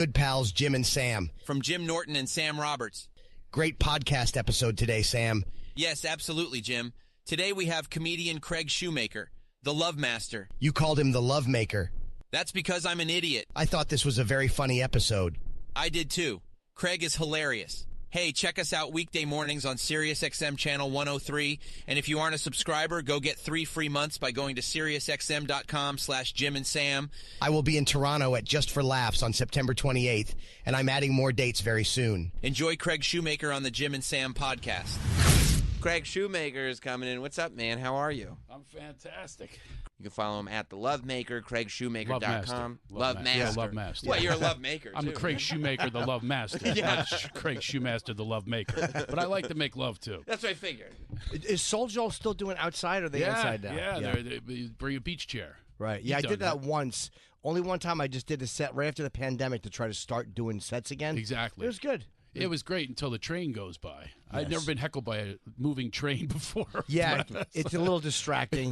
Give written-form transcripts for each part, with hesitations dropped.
Good pals Jim and Sam. From Jim Norton and Sam Roberts. Great podcast episode today, Sam. Yes, absolutely, Jim. Today we have comedian Craig Shoemaker, the Love Master. You called him the Love Maker. That's because I'm an idiot. I thought this was a very funny episode. I did too. Craig is hilarious. Hey, check us out weekday mornings on SiriusXM Channel 103. And if you aren't a subscriber, go get 3 free months by going to SiriusXM.com/Jim and Sam. I will be in Toronto at Just for Laughs on September 28th, and I'm adding more dates very soon. Enjoy Craig Shoemaker on the Jim and Sam podcast. Craig Shoemaker is coming in. What's up, man? How are you? I'm fantastic. You can follow him at The Love Maker, CraigShoemaker.com. Love Master. Yeah, Love Master. Well, you're a Love Maker, I'm too. Craig Shoemaker, the Love Master. Yeah. Not Craig Shoemaker, the Love Maker. But I like to make love, too. That's what I figured. Is Soul Joel still doing outside or are they inside now? Yeah, they bring a beach chair. Right. Yeah, I did that once. Only one time I just did a set right after the pandemic to try to start doing sets again. Exactly. It was good. It was great until the train goes by. Yes. I'd never been heckled by a moving train before. Yeah, it's a little distracting.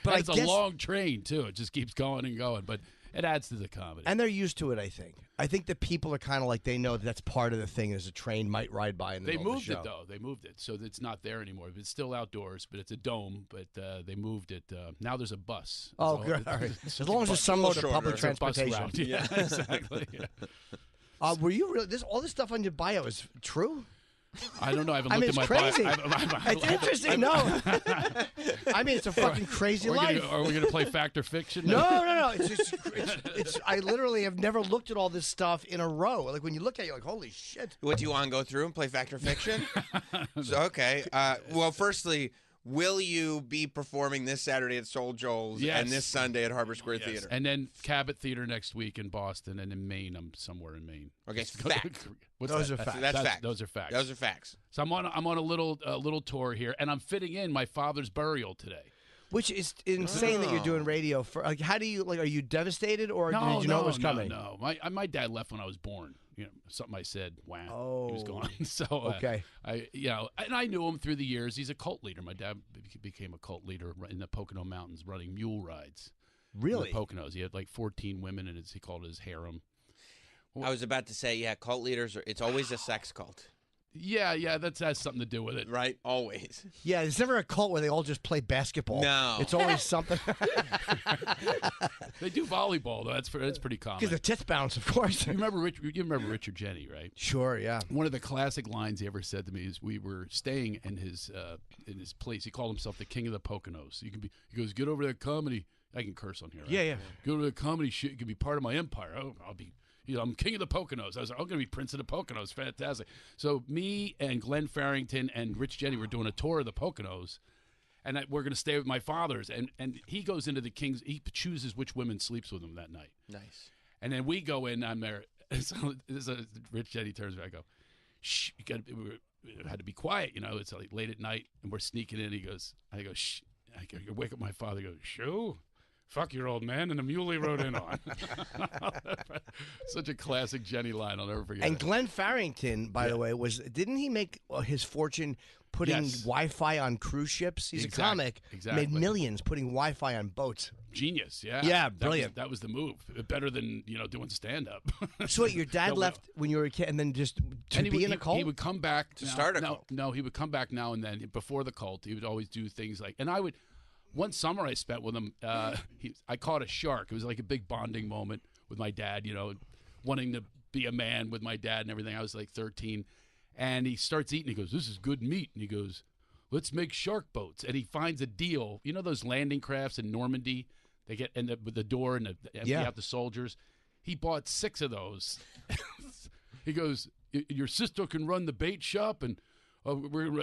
But it's a long train, too. It just keeps going and going. But it adds to the comedy. And they're used to it, I think. I think the people are kind of like they know that's part of the thing is a train might ride by in the middle of the show. They moved it, though. They moved it. So it's not there anymore. It's still outdoors, but it's a dome. But they moved it. Now there's a bus. Oh, good. All right. As long as there's some mode of public transportation. Yeah, exactly. Yeah. Were you really all this stuff on your bio is true? I don't know. I haven't looked at my crazy. bio. It's interesting. No, I mean it's a fucking crazy life. Are we going to play fact or fiction? No. It's I literally have never looked at all this stuff in a row. Like when you look at it, you're like, holy shit. What, do you want to go through and play Fact or Fiction? Okay. Well, firstly, will you be performing this Saturday at Soul Joel's and this Sunday at Harbor Square Theater? And then Cabot Theater next week in Boston, and in Maine, I'm somewhere in Maine. Okay, fact. Those are facts. That's fact. Those are facts. Those are facts. So I'm on a little tour here, and I'm fitting in my father's burial today. Which is insane that you're doing radio for. Like, how do you like? Are you devastated, or did you know it was coming? No. My dad left when I was born. You know, something I said. Wow, he was gone. So okay, and I knew him through the years. He's a cult leader. My dad became a cult leader in the Pocono Mountains, running mule rides. Really, in the Poconos. He had like 14 women, and he called it his harem. I was about to say, cult leaders it's always a sex cult. Yeah, that has something to do with it. Right? Always. Yeah, there's never a cult where they all just play basketball. No. It's always something. They do volleyball, though. That's pretty common. Because the tits bounce, of course. You remember Richard Jeni, right? Sure, yeah. One of the classic lines he ever said to me is we were staying in his place. He called himself the King of the Poconos. He goes, get over to that comedy. I can curse on here, right? Yeah. Go to the comedy shit. You can be part of my empire. I'll be... I'm king of the Poconos. I was like, I'm going to be prince of the Poconos. Fantastic. So me and Glenn Farrington and Rich Jeni were doing a tour of the Poconos, and we're going to stay with my father's. And he goes into the King's. He chooses which women sleeps with him that night. Nice. And then we go in. I'm there. So Rich Jeni turns around. I go, shh. We had to be quiet. It's like late at night, and we're sneaking in. I go, shh. You wake up my father. He goes, shoo. Fuck your old man, and the mule he rode in on. Such a classic Jeni line. I'll never forget. And Glenn Farrington, by the way, didn't he make his fortune putting Wi-Fi on cruise ships? He's a comic. Exactly. Made millions putting Wi-Fi on boats. Genius, yeah. Yeah, brilliant. That was the move. Better than doing stand-up. So wait, your dad left when you were a kid, and then just be in a cult? He would come back to start a cult. No, he would come back now and then. Before the cult, he would always do things like, and I would. One summer I spent with him, I caught a shark. It was like a big bonding moment with my dad, wanting to be a man with my dad and everything. I was like 13. And he starts eating. He goes, this is good meat. And he goes, let's make shark boats. And he finds a deal. You know those landing crafts in Normandy? They get with the door and empty out the soldiers. He bought 6 of those. He goes, your sister can run the bait shop and...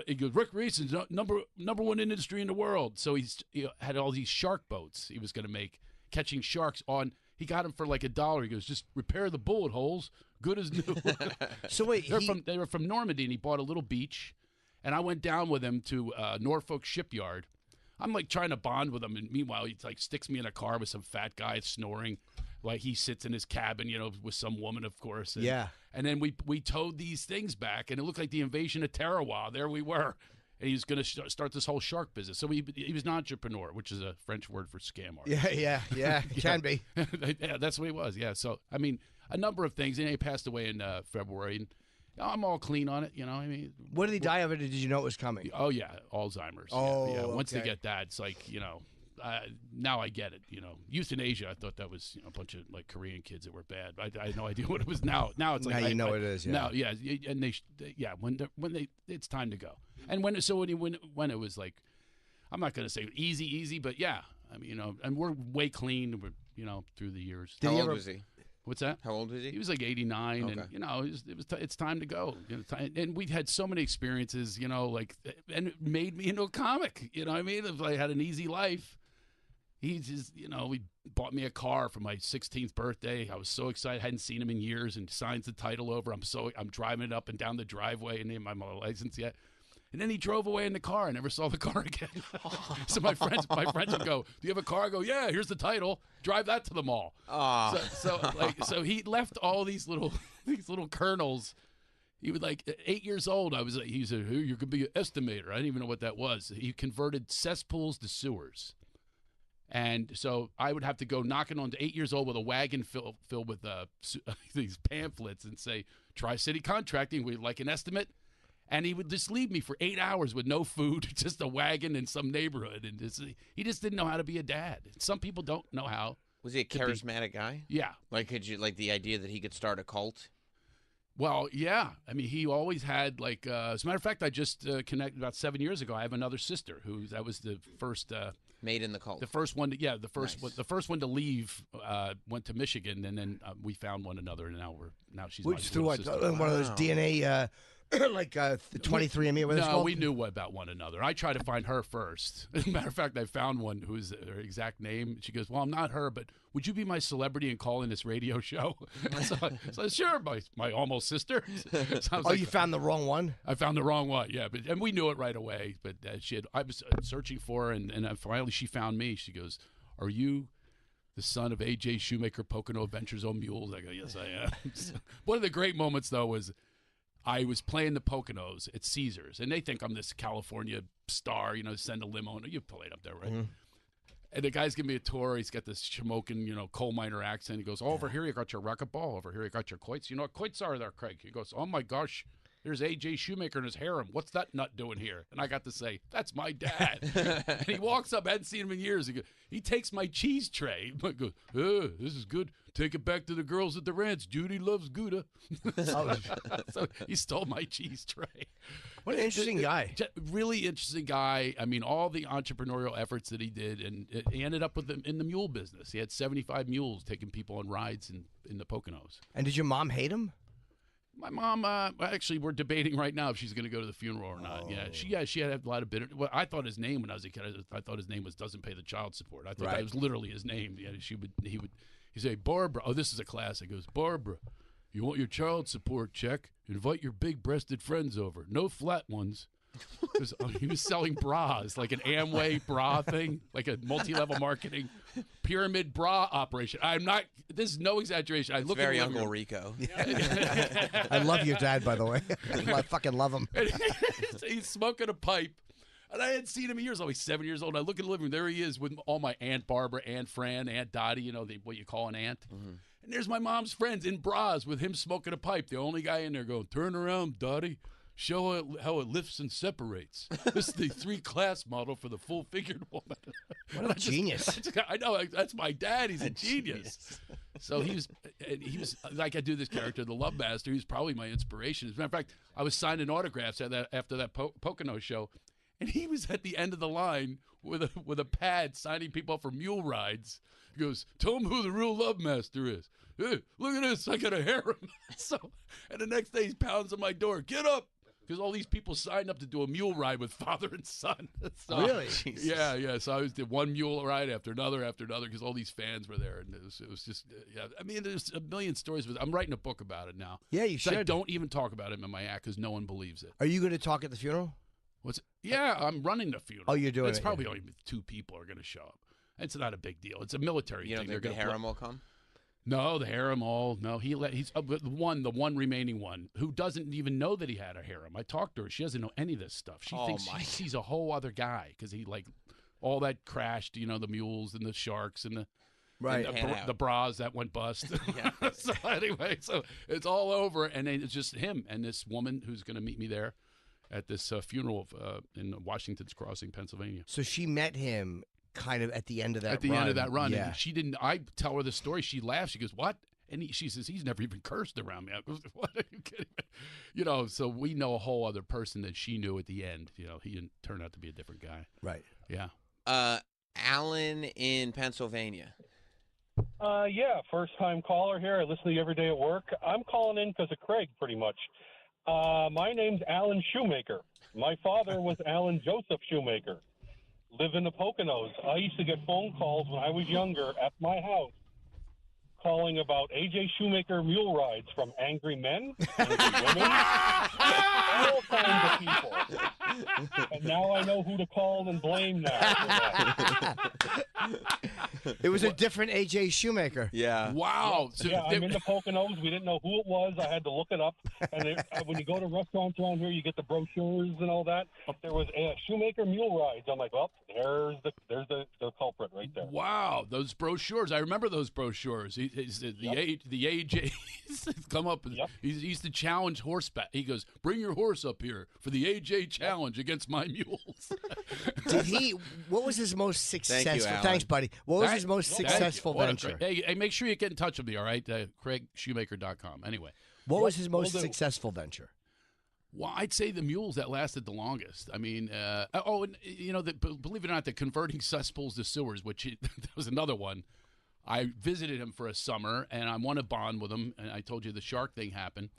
he goes, recreation's number one industry in the world. So he had all these shark boats he was going to make, catching sharks on. He got them for like $1. He goes, just repair the bullet holes, good as new. So wait, they were from Normandy, and he bought a little beach. And I went down with him to Norfolk Shipyard. I'm like trying to bond with him, and meanwhile he like sticks me in a car with some fat guy snoring. Like he sits in his cabin, with some woman, of course. And then we towed these things back, and it looked like the invasion of Tarawa. There we were. And he was going to start this whole shark business. So he was an entrepreneur, which is a French word for scam artist. Yeah, can be. Yeah, that's what he was, yeah. So, I mean, a number of things. And he passed away in February, and I'm all clean on it. You know, I mean, What did he die of it, or did you know it was coming? oh yeah, Alzheimer's. Oh, yeah. Once they okay. get that, it's like, you know. Now I get it. You know, euthanasia. I thought that was a bunch of like Korean kids that were bad. I had no idea what it was. Now it's like Now you know what it is. Yeah. Now, yeah, and when they it's time to go. And when it was like, I'm not gonna say easy, but yeah, I mean, and we're way clean. We're through the years. How old was he? What's that? How old was he? He was like 89, Okay. and it's time to go. And we had so many experiences, like, and it made me into a comic. You know what I mean? If I had an easy life. He just, he bought me a car for my 16th birthday. I was so excited. I hadn't seen him in years, and signs the title over. I'm driving it up and down the driveway, and didn't have my license yet. And then he drove away in the car. I never saw the car again. So my friends would go, "Do you have a car?" I go, "Yeah, here's the title. Drive that to the mall." Oh. So he left all these little kernels. He was like 8 years old. He said, "Hey, you could be an estimator." I didn't even know what that was. He converted cesspools to sewers. And so I would have to go knocking on to 8 years old with a wagon filled with these pamphlets and say, Tri-City Contracting, we'd like an estimate. And he would just leave me for 8 hours with no food, just a wagon in some neighborhood. And he just didn't know how to be a dad. Some people don't know how. Was he a charismatic guy? Yeah. Like, the idea that he could start a cult? Well, yeah. I mean, he always had, like, as a matter of fact, I just connected about 7 years ago. I have another sister that was the first. Made in the cult. The first one, the first one to leave went to Michigan, and then we found one another, and now she's my Through little sister. one of those DNA, like 23andMe or whatever it's No, called? we knew about one another. I tried to find her first. As a matter of fact, I found one who's her exact name. She goes, "Well, I'm not her, but would you be my celebrity and call in this radio show?" so sure, my almost sister. So You found the wrong one? I found the wrong one, yeah. And we knew it right away. But I was searching for her, and finally she found me. She goes, "Are you the son of A.J. Shoemaker, Pocono Adventures on Mules?" I go, "Yes, I am." One of the great moments, though, was I was playing the Poconos at Caesars, and they think I'm this California star, send a limo. You've played up there, right? Mm-hmm. And the guy's giving me a tour. He's got this Shamokin, coal miner accent. He goes, over here you got your racquetball. Over here you got your quoits. You know what quoits are there, Craig? He goes, "Oh, my gosh, there's A.J. Shoemaker and his harem. What's that nut doing here?" And I got to say, "That's my dad." And he walks up. I hadn't seen him in years. He takes my cheese tray. I go, "Oh, this is good. Take it back to the girls at the ranch. Judy loves Gouda." So he stole my cheese tray. What an interesting guy. Really interesting guy. I mean, all the entrepreneurial efforts that he did, and he ended up in the mule business. He had 75 mules taking people on rides in the Poconos. And did your mom hate him? My mom, actually, we're debating right now if she's going to go to the funeral or not. She had a lot of bitter. Well, I thought his name when I was a kid. I thought his name was "Doesn't Pay the Child Support." I thought that was literally his name. Yeah, he'd say, "Barbara." Oh, this is a classic. He goes, "Barbara, you want your child support check? Invite your big-breasted friends over. No flat ones." He was selling bras, like an Amway bra thing, like a multi-level marketing pyramid bra operation. This is no exaggeration. It's very Uncle Rico. I love your dad, by the way. I fucking love him. He's smoking a pipe. And I hadn't seen him in years. I was 7 years old. I look in the living room. There he is with all my Aunt Barbara, Aunt Fran, Aunt Dottie, what you call an aunt. Mm-hmm. And there's my mom's friends in bras with him smoking a pipe. The only guy in there going, "Turn around, Dottie. Show it how it lifts and separates." This is the 3-class model for the full-figured woman. What a genius. I know. That's my dad. He's a genius. So he was like, I do this character, the Love Master. He was probably my inspiration. As a matter of fact, I was signing autographs after that Pocono show. And he was at the end of the line with a pad signing people up for mule rides. He goes, "Tell him who the real Love Master is. Hey, look at this. I got a harem." And the next day he pounds on my door. "Get up." Because all these people signed up to do a mule ride with father and son. Really? Jesus. Yeah. So I did one mule ride after another because all these fans were there. And it was just, I mean, there's a million stories. I'm writing a book about it now. Yeah, you should. I don't even talk about it in my act because no one believes it. Are you going to talk at the funeral? Yeah, I'm running the funeral. Oh, you're doing it. It's probably only 2 people are going to show up. It's not a big deal. It's a military thing. You don't think the harem will come? No, the harem no. He's the one remaining one who doesn't even know that he had a harem. I talked to her. She doesn't know any of this stuff. She thinks he's a whole other guy because he all that crashed. The mules and the sharks and the. Right. The bras that went bust. So anyway, so it's all over, and then it's just him and this woman who's going to meet me there at this funeral in Washington's Crossing, Pennsylvania. So she met him kind of at the end of that run. At the end of that run. Yeah. And she didn't, I tell her the story. She laughs. She goes, what? And she says, he's never even cursed around me. I go, what, are you kidding me? You know, so we know a whole other person that she knew at the end. You know, he turned out to be a different guy. Right. Yeah. Alan in Pennsylvania. Yeah, first-time caller here. I listen to you every day at work. I'm calling in because of Craig, pretty much. My name's Alan Shoemaker. My father was Alan Joseph Shoemaker. Live in the Poconos. I used to get phone calls when I was younger at my house calling about A.J. Shoemaker mule rides from angry men, angry women, all kinds of people. And now I know who to call and blame now for that. It was a different A.J. Shoemaker. Yeah. Wow. So Yeah, I'm in the Poconos. We didn't know who it was. I had to look it up. And when you go to restaurants around here, you get the brochures and all that. There was a Shoemaker mule rides. I'm like, well, there's the culprit right there. Wow, those brochures. I remember those brochures. The AJ come up. Yep. He used to challenge horseback. He goes, bring your horse up here for the AJ challenge against my mules. Did he? What was his most successful? Alan. Thanks, buddy. What was his most successful What a venture? hey, make sure you get in touch with me, all right? CraigShoemaker.com. Anyway. What was his most successful venture? Well, I'd say the mules that lasted the longest. I mean, and, you know, believe it or not, the converting cesspools to sewers, which that was another one. I visited him for a summer, and I won a bond with him, and I told you the shark thing happened.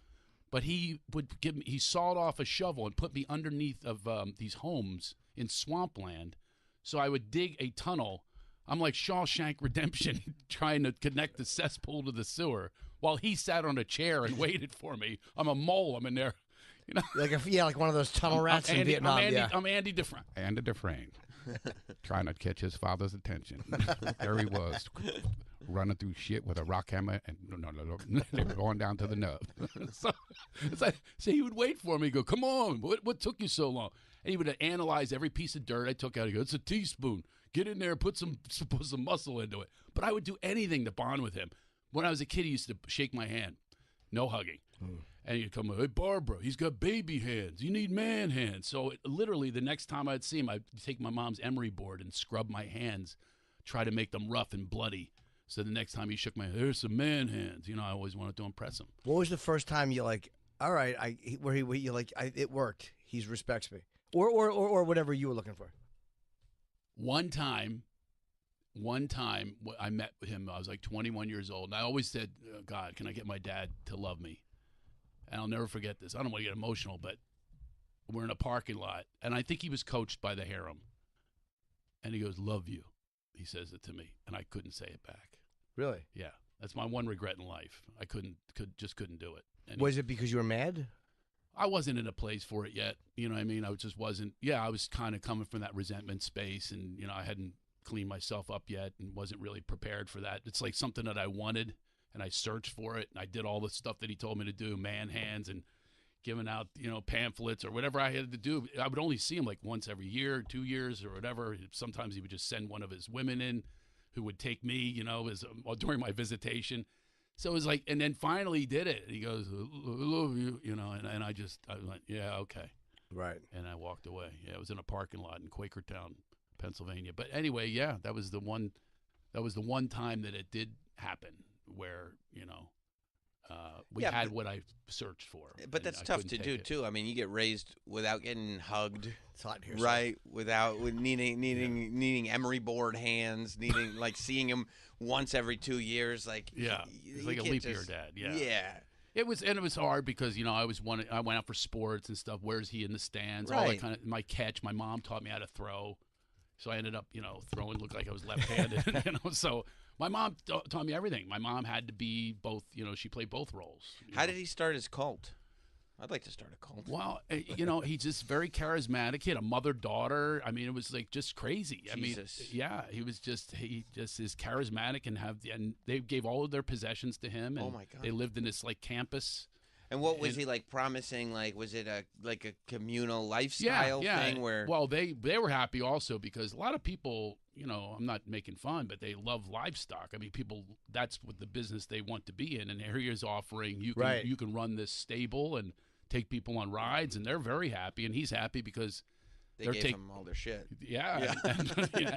But he would give me, he sawed off a shovel and put me underneath of these homes in swampland. So I would dig a tunnel. I'm like Shawshank Redemption trying to connect the cesspool to the sewer while he sat on a chair and waited for me. I'm a mole. I'm in there. You know? Like one of those tunnel rats in Vietnam. I'm Andy Dufresne. Andy Dufresne. Trying to catch his father's attention. There he was, running through shit with a rock hammer, and they were going down to the nub. So he would wait for me. He'd go, come on, what took you so long? And he would analyze every piece of dirt I took out. He'd go, it's a teaspoon. Get in there, put some muscle into it. But I would do anything to bond with him. When I was a kid, he used to shake my hand. No hugging. And he'd come, hey, Barbara, he's got baby hands. You need man hands. So literally the next time I'd see him, I'd take my mom's emery board and scrub my hands, try to make them rough and bloody. So the next time he shook my hand, there's some man hands. You know, I always wanted to impress him. What was the first time you like, all right, it worked. He respects me. Or whatever you were looking for. One time I met him. I was like 21 years old. And I always said, oh, God, can I get my dad to love me? And I'll never forget this. I don't want to get emotional, but we're in a parking lot. And I think he was coached by the harem. And he goes, love you. He says it to me. And I couldn't say it back. Really? Yeah. That's my one regret in life. I just couldn't do it. And was it because you were mad? I wasn't in a place for it yet. You know what I mean? I just wasn't. Yeah, I was kind of coming from that resentment space. And, you know, I hadn't cleaned myself up yet and wasn't really prepared for that. It's like something that I wanted. And I searched for it, and I did all the stuff that he told me to do, man hands and giving out, you know, pamphlets or whatever I had to do. I would only see him like once every year, 2 years or whatever. Sometimes he would just send one of his women in who would take me, you know, during my visitation. So it was like, and then finally he did it. He goes, I love you, you know, and I went, yeah, okay. Right. And I walked away. Yeah, it was in a parking lot in Quakertown, Pennsylvania. But anyway, yeah, that was the one time that it did happen. Where, you know, we had what I searched for. But that's tough to do, too. I mean, you get raised without getting hugged. It's hot here. Right? With needing emery board hands, needing, like, seeing him once every 2 years. Like, yeah. It's like a leap year dad. Yeah. Yeah. It was hard because, you know, I went out for sports and stuff. Where's he in the stands? Right. All that kind of, my catch. My mom taught me how to throw. So I ended up, you know, throwing, looked like I was left-handed, you know, so my mom taught me everything. My mom had to be both, you know, she played both roles. How did he start his cult? I'd like to start a cult. Well, you know, he's just very charismatic. He had a mother-daughter. I mean, it was like just crazy. I mean, yeah, he just is charismatic and they gave all of their possessions to him. And oh my God. They lived in this like campus. And what was he like promising? Like, was it a communal lifestyle thing where? Well, they were happy also because a lot of people, I'm not making fun, but they love livestock. I mean, people, that's what the business they want to be in. And here he is offering you can run this stable and take people on rides, and they're very happy, and he's happy because they gave him all their shit. Yeah.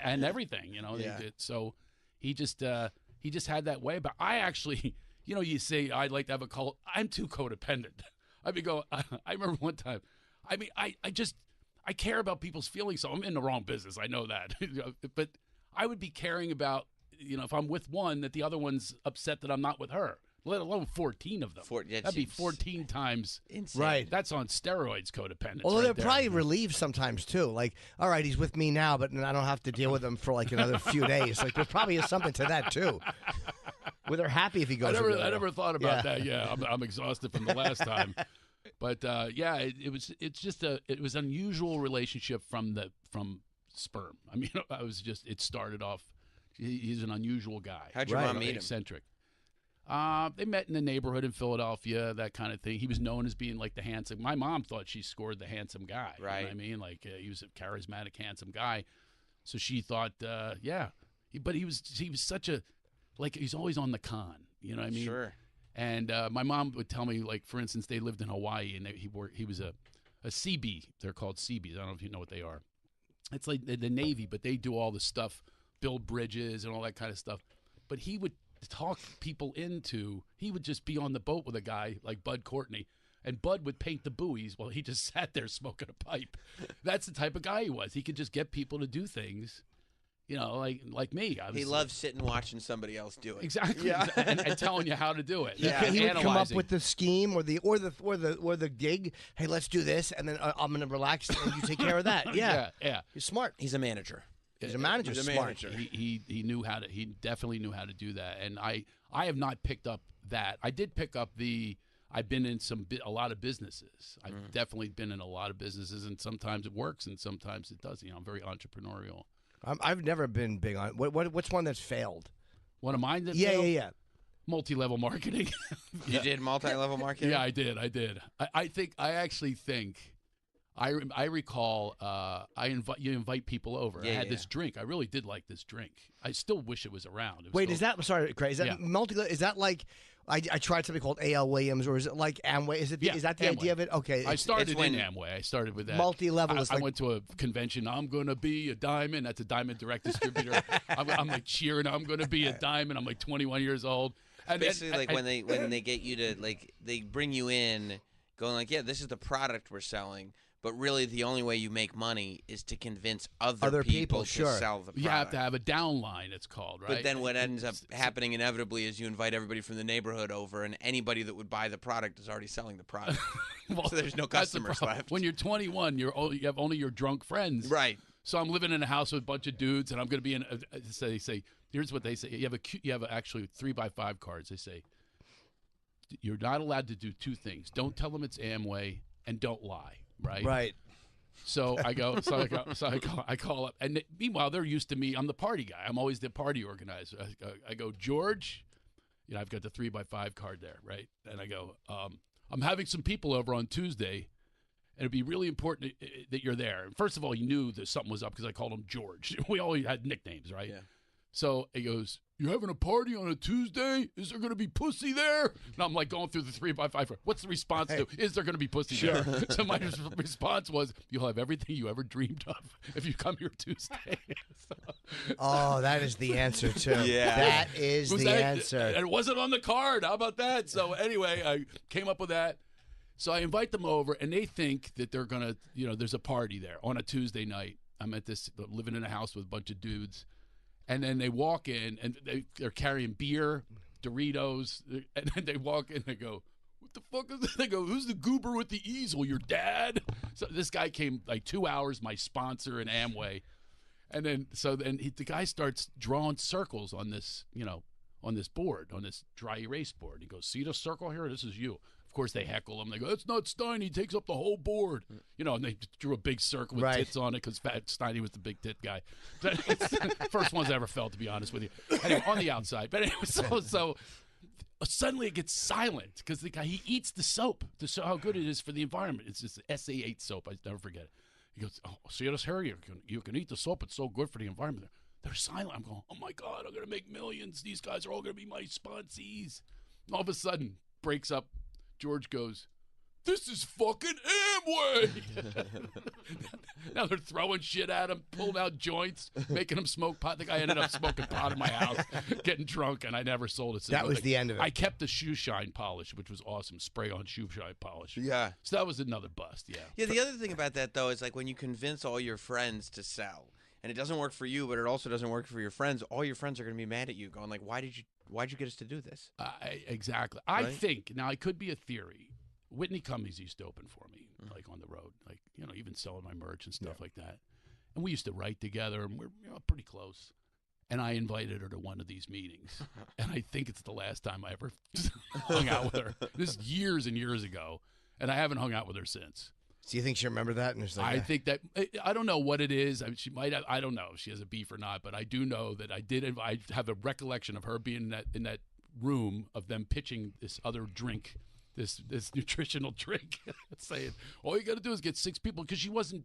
And everything, So he just had that way. But I actually. You say I'd like to have a cult. I'm too codependent. I remember one time. I mean, I care about people's feelings, so I'm in the wrong business. I know that. But I would be caring about, if I'm with one, that the other one's upset that I'm not with her, let alone 14 of them. That'd be 14 times. Insane. Right. That's on steroids codependence. Although they're probably relieved sometimes, too. Like, all right, he's with me now, but I don't have to deal with him for like another few days. Like, there probably is something to that, too. Well, they're happy if he goes. I never thought about that. Yeah, I'm exhausted from the last time. But it was an unusual relationship from sperm. I mean, it started off. He's an unusual guy. How'd your mom meet him? Eccentric. They met in the neighborhood in Philadelphia, that kind of thing. He was known as being like the handsome. My mom thought she scored the handsome guy. Right. You know what I mean? Like he was a charismatic, handsome guy. So she thought, but he was such a. Like, he's always on the con, you know what I mean? Sure. And my mom would tell me, like, for instance, they lived in Hawaii, and he was a CB. They're called CBs. I don't know if you know what they are. It's like the Navy, but they do all the stuff, build bridges and all that kind of stuff. But he would talk people he would just be on the boat with a guy like Bud Courtney, and Bud would paint the buoys while he just sat there smoking a pipe. That's the type of guy he was. He could just get people to do things. Like me. He loves sitting watching somebody else do it. Exactly, and telling you how to do it. Yeah, he would come up with the scheme or the gig. Hey, let's do this, and then I'm going to relax, and you take care of that. Yeah. He's smart. He's a manager. He's a manager. He's a smart. manager. He knew how to. He definitely knew how to do that. And I have not picked up that. I did pick up I've been in a lot of businesses. I've definitely been in a lot of businesses, and sometimes it works, and sometimes it doesn't. I'm very entrepreneurial. I've never been big on what's one that's failed. One of mine that failed? Yeah. Multi-level marketing. You did multi-level marketing? Yeah, I did. I recall you invite people over. I had this drink. I really did like this drink. I still wish it was around. Is that multi? Is that like I tried something called A.L. Williams, or is it like Amway? Is that the Amway. idea of it? Okay, I started in Amway. I started with that. Multi-level. I went to a convention. I'm going to be a diamond. That's a diamond direct distributor. I'm like cheering. I'm going to be a diamond. I'm like 21 years old. And basically, when they get you to they bring you in, going like, yeah, this is the product we're selling. But really, the only way you make money is to convince other people to sell the product. You have to have a downline, it's called, right? But then what ends up happening inevitably is you invite everybody from the neighborhood over, and anybody that would buy the product is already selling the product. So there's no customers left. When you're 21, you have only your drunk friends. Right. So I'm living in a house with a bunch of dudes, and I'm going to be in. They say, here's what they say. You have actually 3x5 cards. They say you're not allowed to do two things. Don't tell them it's Amway, and don't lie. Right. So I call up, and meanwhile they're used to me. I'm the party guy. I'm always the party organizer. I go, George, I've got the 3x5 card there, right? And I go, I'm having some people over on Tuesday, and it'd be really important that you're there. And first of all, he knew that something was up because I called him George. We always had nicknames, right? Yeah. So he goes, you're having a party on a Tuesday? Is there going to be pussy there? And I'm like going through the 3x5. What's the response to, is there going to be pussy there? So my response was, you'll have everything you ever dreamed of if you come here Tuesday. Oh, that is the answer, too. Yeah. That is the answer. And it wasn't on the card. How about that? So anyway, I came up with that. So I invite them over, and they think that they're going to, there's a party there on a Tuesday night. I'm at living in a house with a bunch of dudes. And then they walk in, and they're carrying beer, Doritos, and then they walk in, and they go, what the fuck is that? They go, who's the goober with the easel, your dad? So this guy came like 2 hours, my sponsor in Amway. And then the guy starts drawing circles on this, on this board, on this dry erase board. He goes, see the circle here? This is you. Of course, they heckle him. They go, that's not Steiny. He takes up the whole board. And they drew a big circle with tits on it because Steiny was the big tit guy. First ones I ever felt, to be honest with you. Anyway, on the outside. But anyway, so Suddenly it gets silent because the guy, he eats the soap to show how good it is for the environment. It's this SA8 soap. I never forget it. He goes, "Oh, serious, Harry, you can eat the soap. It's so good for the environment." They're silent. I'm going, "Oh my God, I'm gonna make millions. These guys are all gonna be my sponsees." All of a sudden, breaks up. George goes, "This is fucking Amway." Now they're throwing shit at him, pulling out joints, making him smoke pot. The guy ended up smoking pot in my house, getting drunk, and I never sold it. That was the end of it. I kept the shoe shine polish, which was awesome. Spray on shoe shine polish. Yeah. So that was another bust. Yeah. Yeah. The other thing about that though is like when you convince all your friends to sell, and it doesn't work for you, but it also doesn't work for your friends. All your friends are going to be mad at you, going like, "Why'd you get us to do this?" Exactly. Right? I think now it could be a theory. Whitney Cummings used to open for me, like on the road, like even selling my merch and stuff like that. And we used to write together, and we're pretty close. And I invited her to one of these meetings, and I think it's the last time I ever hung out with her. This is years and years ago, and I haven't hung out with her since. So you think she remember that? And it's like, I think that I don't know what it is. I mean, she might have. I don't know if she has a beef or not, but I do know that I did. I have a recollection of her being in that room of them pitching this other drink. This nutritional drink, saying all you got to do is get 6 people, because she wasn't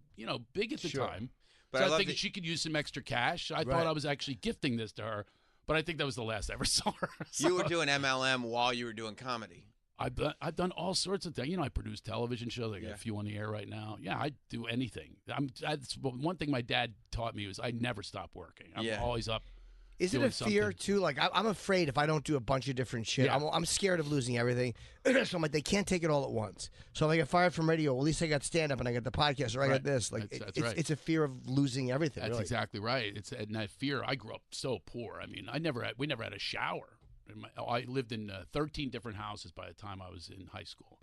big at the time. But so I I love think she could use some extra cash. I thought I was actually gifting this to her, but I think that was the last I ever saw her. So You were doing MLM while you were doing comedy. I've done all sorts of things. I produce television shows. I got a few on the air right now. Yeah, I do anything. That's one thing my dad taught me was I never stop working. I'm always up. Is it a fear too? Like I'm afraid if I don't do a bunch of different shit, I'm scared of losing everything. So I'm like, they can't take it all at once. So if I get fired from radio, well, at least I got stand up and I got the podcast, or I got this. Like that's right. It's a fear of losing everything. That's really. exactly right. And that fear. I grew up so poor. I mean, we never had a shower. I lived in 13 different houses by the time I was in high school.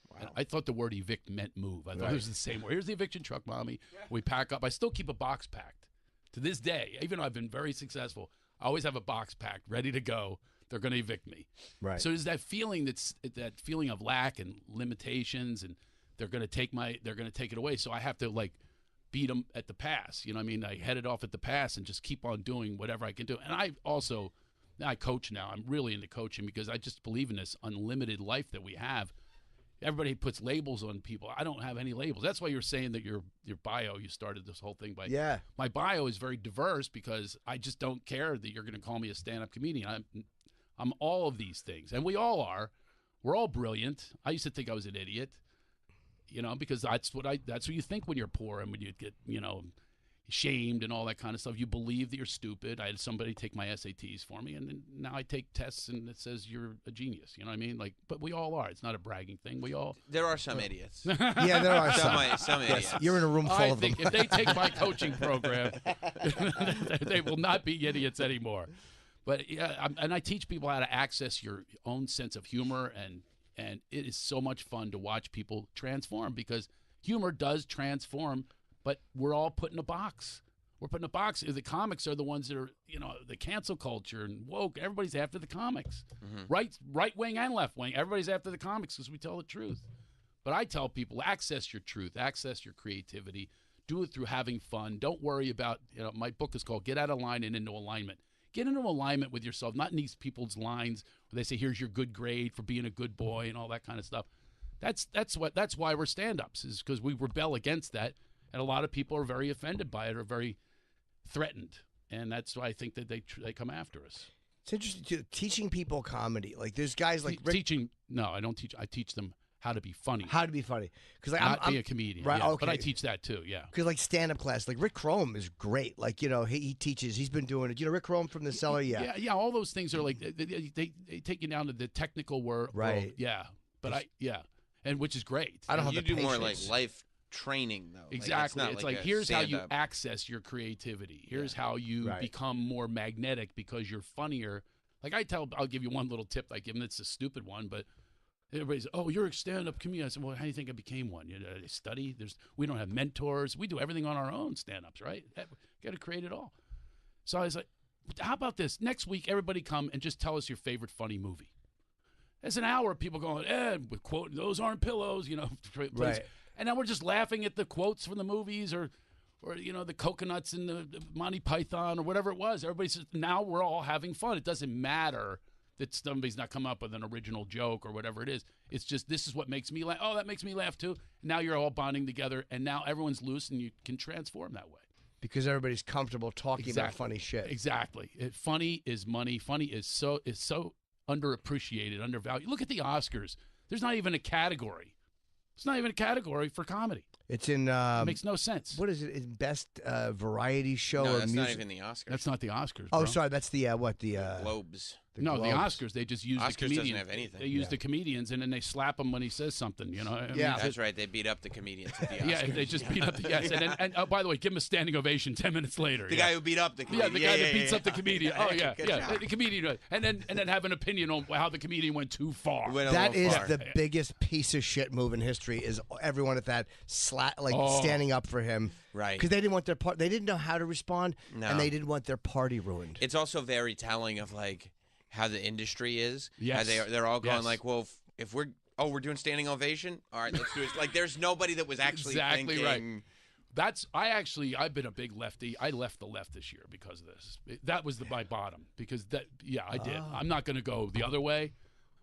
Wow. And I thought the word evict meant move. I thought it was the same word. Here's the eviction truck, Mommy. We pack up. I still keep a box packed to this day, even though I've been very successful. I always have a box packed, ready to go. They're going to evict me. Right. So there's that feeling that feeling of lack and limitations, and they're going to take it away. So I have to beat them at the pass. You know what I mean? I head it off at the pass and just keep on doing whatever I can do. And I coach now. I'm really into coaching because I just believe in this unlimited life that we have. Everybody puts labels on people. I don't have any labels. That's why you're saying that your bio, you started this whole thing by. Yeah. My bio is very diverse because I just don't care that you're going to call me a stand-up comedian. I'm all of these things, and we all are. We're all brilliant. I used to think I was an idiot, because that's what you think when you're poor and when you get, shamed and all that kind of stuff. You believe that you're stupid. I had somebody take my SATs for me, and now I take tests and it says you're a genius. You know what I mean? But we all are. It's not a bragging thing. We all. There are some idiots. Yeah, there are some idiots. You're in a room full of them. I think if they take my coaching program, they will not be idiots anymore. But and I teach people how to access your own sense of humor, and it is so much fun to watch people transform, because humor does transform. But we're all put in a box. We're put in a box. The comics are the ones that are, the cancel culture and woke. Everybody's after the comics. Mm-hmm. Right wing and left wing. Everybody's after the comics because we tell the truth. But I tell people, access your truth, access your creativity, do it through having fun. Don't worry about, my book is called Get Out of Line and Into Alignment. Get into alignment with yourself, not in these people's lines where they say, here's your good grade for being a good boy and all that kind of stuff. That's why we're stand-ups, is because we rebel against that. And a lot of people are very offended by it, or very threatened, and that's why I think that they come after us. It's interesting too, teaching people comedy. Like there's guys like teaching. No, I don't teach. I teach them how to be funny. How to be funny, because I'm be a comedian. Right. Yeah, okay. But I teach that too. Yeah. Because stand-up class, like Rick Chrome is great. Like he teaches. He's been doing it. Rick Chrome from The Cellar. Yeah. Yeah. All those things are like they take you down to the technical world. Right. Yeah. But and which is great. I don't have you the do patience. more like life training though. Exactly. It's like here's how you access your creativity. Here's how you become more magnetic because you're funnier. Like I'll give you one little tip I give them. It's a stupid one, but everybody's, oh, you're a stand-up comedian. I said, well, how do you think I became one? I study. We don't have mentors. We do everything on our own stand-ups, right? Got to create it all. So I was like, how about this? Next week, everybody come and just tell us your favorite funny movie. That's an hour of people going, with quote, those aren't pillows, Right. And now we're just laughing at the quotes from the movies or the coconuts in the Monty Python or whatever it was. Everybody says, now we're all having fun. It doesn't matter that somebody's not come up with an original joke or whatever it is. It's just, this is what makes me laugh. Oh, that makes me laugh too. Now you're all bonding together, and now everyone's loose, and you can transform that way. Because everybody's comfortable talking about funny shit. Exactly. Funny is money. Funny is so underappreciated, undervalued. Look at the Oscars. There's not even a category. It's not even a category for comedy. It's in. It makes no sense. What is it? It's best variety show No, or that's music? not even the Oscars. That's not the Oscars. Oh, bro. sorry. That's the what? The Globes. No, the Globes. Oscars. They just use Oscars the comedians. doesn't have anything. They use the comedians, and then they slap him when he says something. You know. I mean, That's right. They beat up the comedians at the Oscars. Yeah, they just beat up the yes. And by the way, give him a standing ovation 10 minutes later. The guy who beat up the Yeah, comedian. the guy that beats up the comedian. Oh yeah, Good yeah. job. The comedian, and then have an opinion on how the comedian went too far. Went a That little is far. the biggest piece of shit move in history. Is everyone at that standing up for him? Right. Because they didn't want their they didn't know how to respond, No. and they didn't want their party ruined. It's also very telling of like how the industry is. Yes. How they're all going Yes. like, well, if we're we're doing standing ovation. All right, let's do it. Like, there's nobody that was actually Exactly thinking. right. I've been a big lefty. I left the left this year because of this. That was my bottom because I did. I'm not going to go the other way,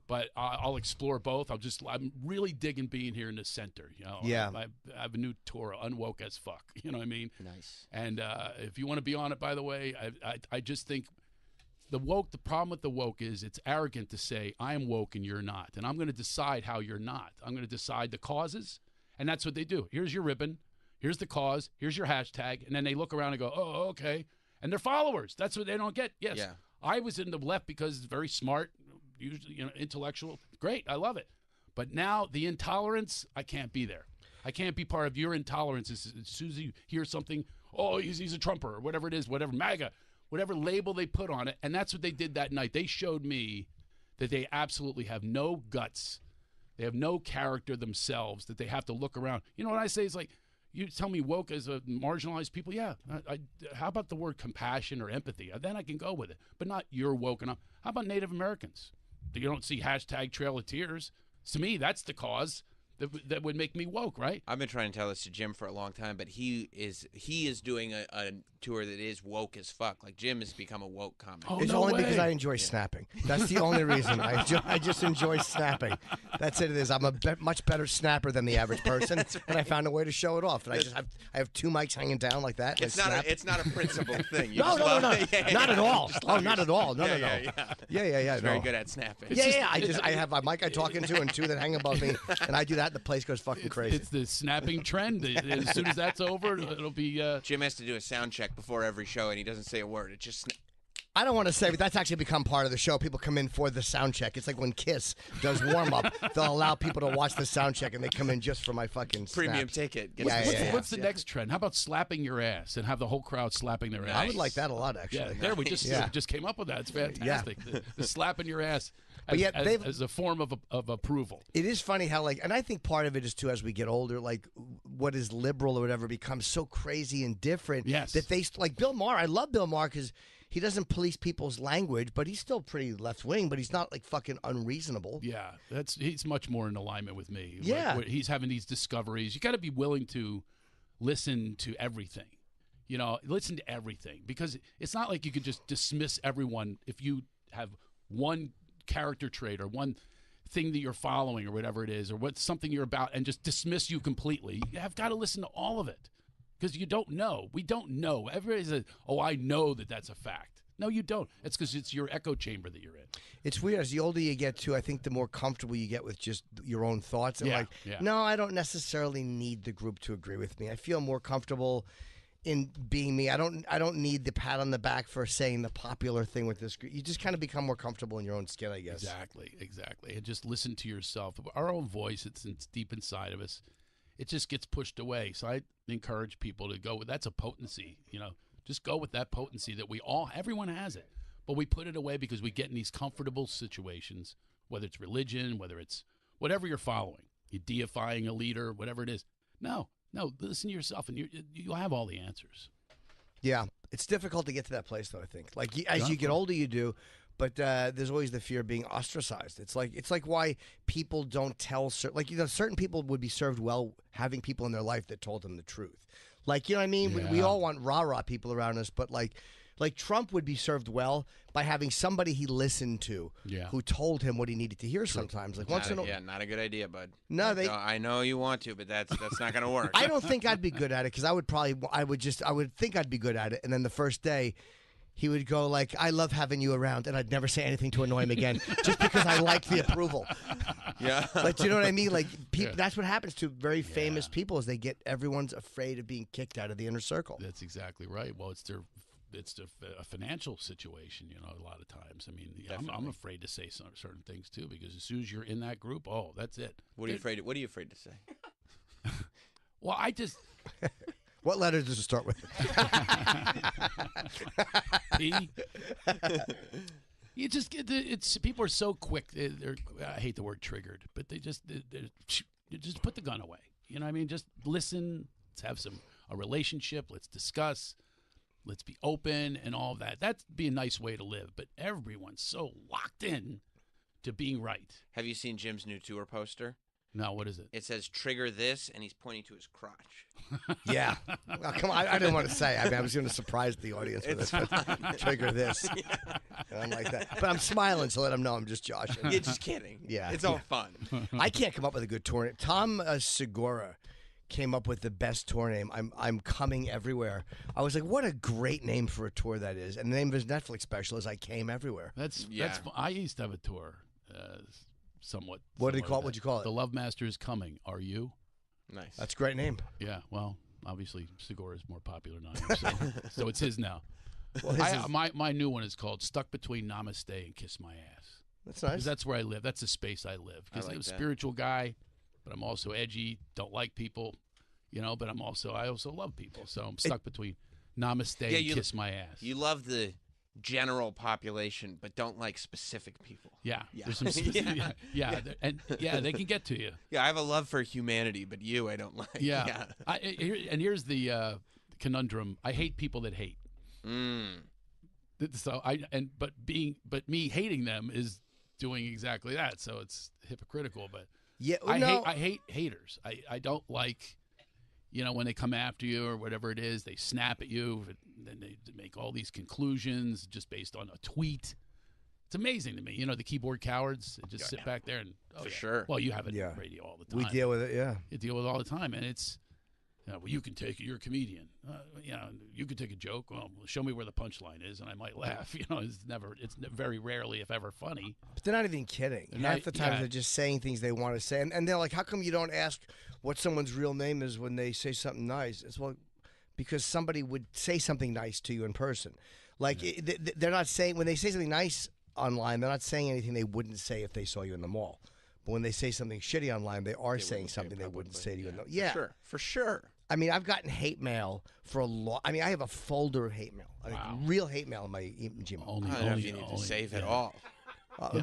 but I'll explore both. I'm really digging being here in the center. You know, Yeah. I have a new tour, Unwoke as Fuck. You know what I mean? Nice. And if you want to be on it, by the way, I just think the problem with the woke is it's arrogant to say I am woke and you're not, and I'm going to decide how you're not. I'm going to decide the causes, and that's what they do. Here's your ribbon. Here's the cause. Here's your hashtag. And then they look around and go, oh, okay. And they're followers. That's what they don't get. Yes. Yeah. I was in the left because it's very smart, usually, intellectual. Great. I love it. But now the intolerance, I can't be there. I can't be part of your intolerance. As soon as you hear something, oh, he's a Trumper or whatever it is, whatever, MAGA, whatever label they put on it. And that's what they did that night. They showed me that they absolutely have no guts. They have no character themselves, that they have to look around. You know what I say? It's like, you tell me woke as a marginalized people, yeah. How about the word compassion or empathy? Then I can go with it, but not you're woke enough. How about Native Americans? You don't see hashtag Trail of Tears. To me, that's the cause that would make me woke, right? I've been trying to tell this to Jim for a long time, but he is doing a tour that is woke as fuck. Like, Jim has become a woke comic. Oh, It's no only way. because I enjoy snapping. That's the only reason. I just enjoy snapping. That's it. It is. I'm a much better snapper than the average person, and I found a way to show it off. And I have two mics hanging down like that. It's not a principled thing. You No, just no, love- no, Yeah, not yeah. at all. Just Oh, love not your- at all. No, yeah, no, no. Yeah. He's Very no. good at snapping. Yeah. I have a mic I talk into and two that hang above me, and I do that, and the place goes fucking crazy. It's the snapping trend. As soon as that's over, it'll be. Jim has to do a sound check before every show, and he doesn't say a word. It just I don't want to say, but that's actually become part of the show. People come in for the sound check. It's like when Kiss does warm up, they'll allow people to watch the sound check, and they come in just for my fucking premium snaps. ticket. What's the next trend? How about slapping your ass and have the whole crowd slapping their ass? I would like that a lot, actually. Yeah, there we just came up with that. It's fantastic. The slapping your ass as a form of approval. It is funny how, and I think part of it is, too, as we get older, what is liberal or whatever becomes so crazy and different. Yes. That they, like Bill Maher, I love Bill Maher because he doesn't police people's language, but he's still pretty left-wing, but he's not, fucking unreasonable. Yeah, he's much more in alignment with me. Yeah. Where he's having these discoveries. You got to be willing to listen to everything. Listen to everything, because it's not like you can just dismiss everyone if you have one character trait or one thing that you're following or whatever it is, or what's something you're about, and just dismiss you completely. You have got to listen to all of it, because you don't know. We don't know. Everybody says, oh, I know that that's a fact. No, you don't. It's because it's your echo chamber that you're in. It's weird. As the older you get, too, I think the more comfortable you get with just your own thoughts. And no, I don't necessarily need the group to agree with me. I feel more comfortable in being me. I don't need the pat on the back for saying the popular thing with this group. You just kind of become more comfortable in your own skin, I guess. Exactly. And just listen to yourself. Our own voice, it's deep inside of us. It just gets pushed away. So I encourage people to go with, that's a potency, just go with that potency that everyone has it. But we put it away because we get in these comfortable situations, whether it's religion, whether it's whatever you're following. You're deifying a leader, whatever it is. No, listen to yourself, and you'll have all the answers. Yeah, it's difficult to get to that place, though. I think, as you get older, you do, but there's always the fear of being ostracized. It's like why people don't tell certain people would be served well having people in their life that told them the truth. You know what I mean? Yeah. We all want rah-rah people around us, but Like Trump would be served well by having somebody he listened to who told him what he needed to hear sometimes. Like once in a yeah, not a good idea, bud. No, I know you want to, but that's not going to work. I don't think I'd be good at it because I would think I'd be good at it, and then the first day he would go like, "I love having you around," and I'd never say anything to annoy him again, just because I like the approval. Yeah, like, do you know what I mean? Like, that's what happens to very famous people is everyone's afraid of being kicked out of the inner circle. That's exactly right. Well, it's a financial situation, you know. A lot of times, I mean, I'm afraid to say certain things too because as soon as you're in that group, that's it. What are you afraid to say? Well, I just. What letter does it start with? P. You just get people are so quick. I hate the word triggered, but you just put the gun away. You know what I mean? Just listen. Let's have a relationship. Let's discuss. Let's be open and all of that. That'd be a nice way to live. But everyone's so locked in to being right. Have you seen Jim's new tour poster? No, what is it? It says "trigger this," and he's pointing to his crotch. Yeah. Well, come on. I didn't want to say. I mean, I was going to surprise the audience with this. But trigger this. Yeah. And I'm like that. But I'm smiling to let them know I'm just joshing. You're just kidding. Yeah. It's all fun. I can't come up with a good tour name. Tom Segura came up with the best tour name. I'm coming everywhere. I was like, what a great name for a tour that is. And the name of his Netflix special is I Came Everywhere. That's I used to have a tour. Somewhat. What did he call it? What'd you call it? The Love Master is Coming. Are you? Nice. That's a great name. Yeah. Well, obviously Segura is more popular than I am, so it's his now. Well, my new one is called Stuck Between Namaste and Kiss My Ass. That's nice. That's where I live. That's the space I live. Because I'm a spiritual guy, but I'm also edgy. Don't like people, you know. But I also love people. So I'm stuck between Namaste and Kiss My Ass. You love the general population, but don't like specific people. Yeah. There's some specific, they can get to you. Yeah, I have a love for humanity, but you I don't like. Yeah. Here's the conundrum. I hate people that hate. So but me hating them is doing exactly that. So it's hypocritical. But I hate haters. I don't like. You know, when they come after you or whatever it is, they snap at you, and then they make all these conclusions just based on a tweet. It's amazing to me. You know, the keyboard cowards just sit back there and for sure. Well, you have it on radio all the time. We deal with it, You deal with it all the time, and it's well, you can take it. You're a comedian. You can take a joke. Well, show me where the punchline is, and I might laugh. You know, it's very rarely, if ever, funny. But they're not even kidding. Half the time they're just saying things they want to say, and they're like, "How come you don't ask what someone's real name is when they say something nice?" It's because somebody would say something nice to you in person. Like they're not saying when they say something nice online, they're not saying anything they wouldn't say if they saw you in the mall. But when they say something shitty online, they are saying something they wouldn't say to you in the mall. For sure. I mean, I've gotten hate mail for a lot. I mean, I have a folder of hate mail, real hate mail in my Gmail. I don't know if you need to save it all.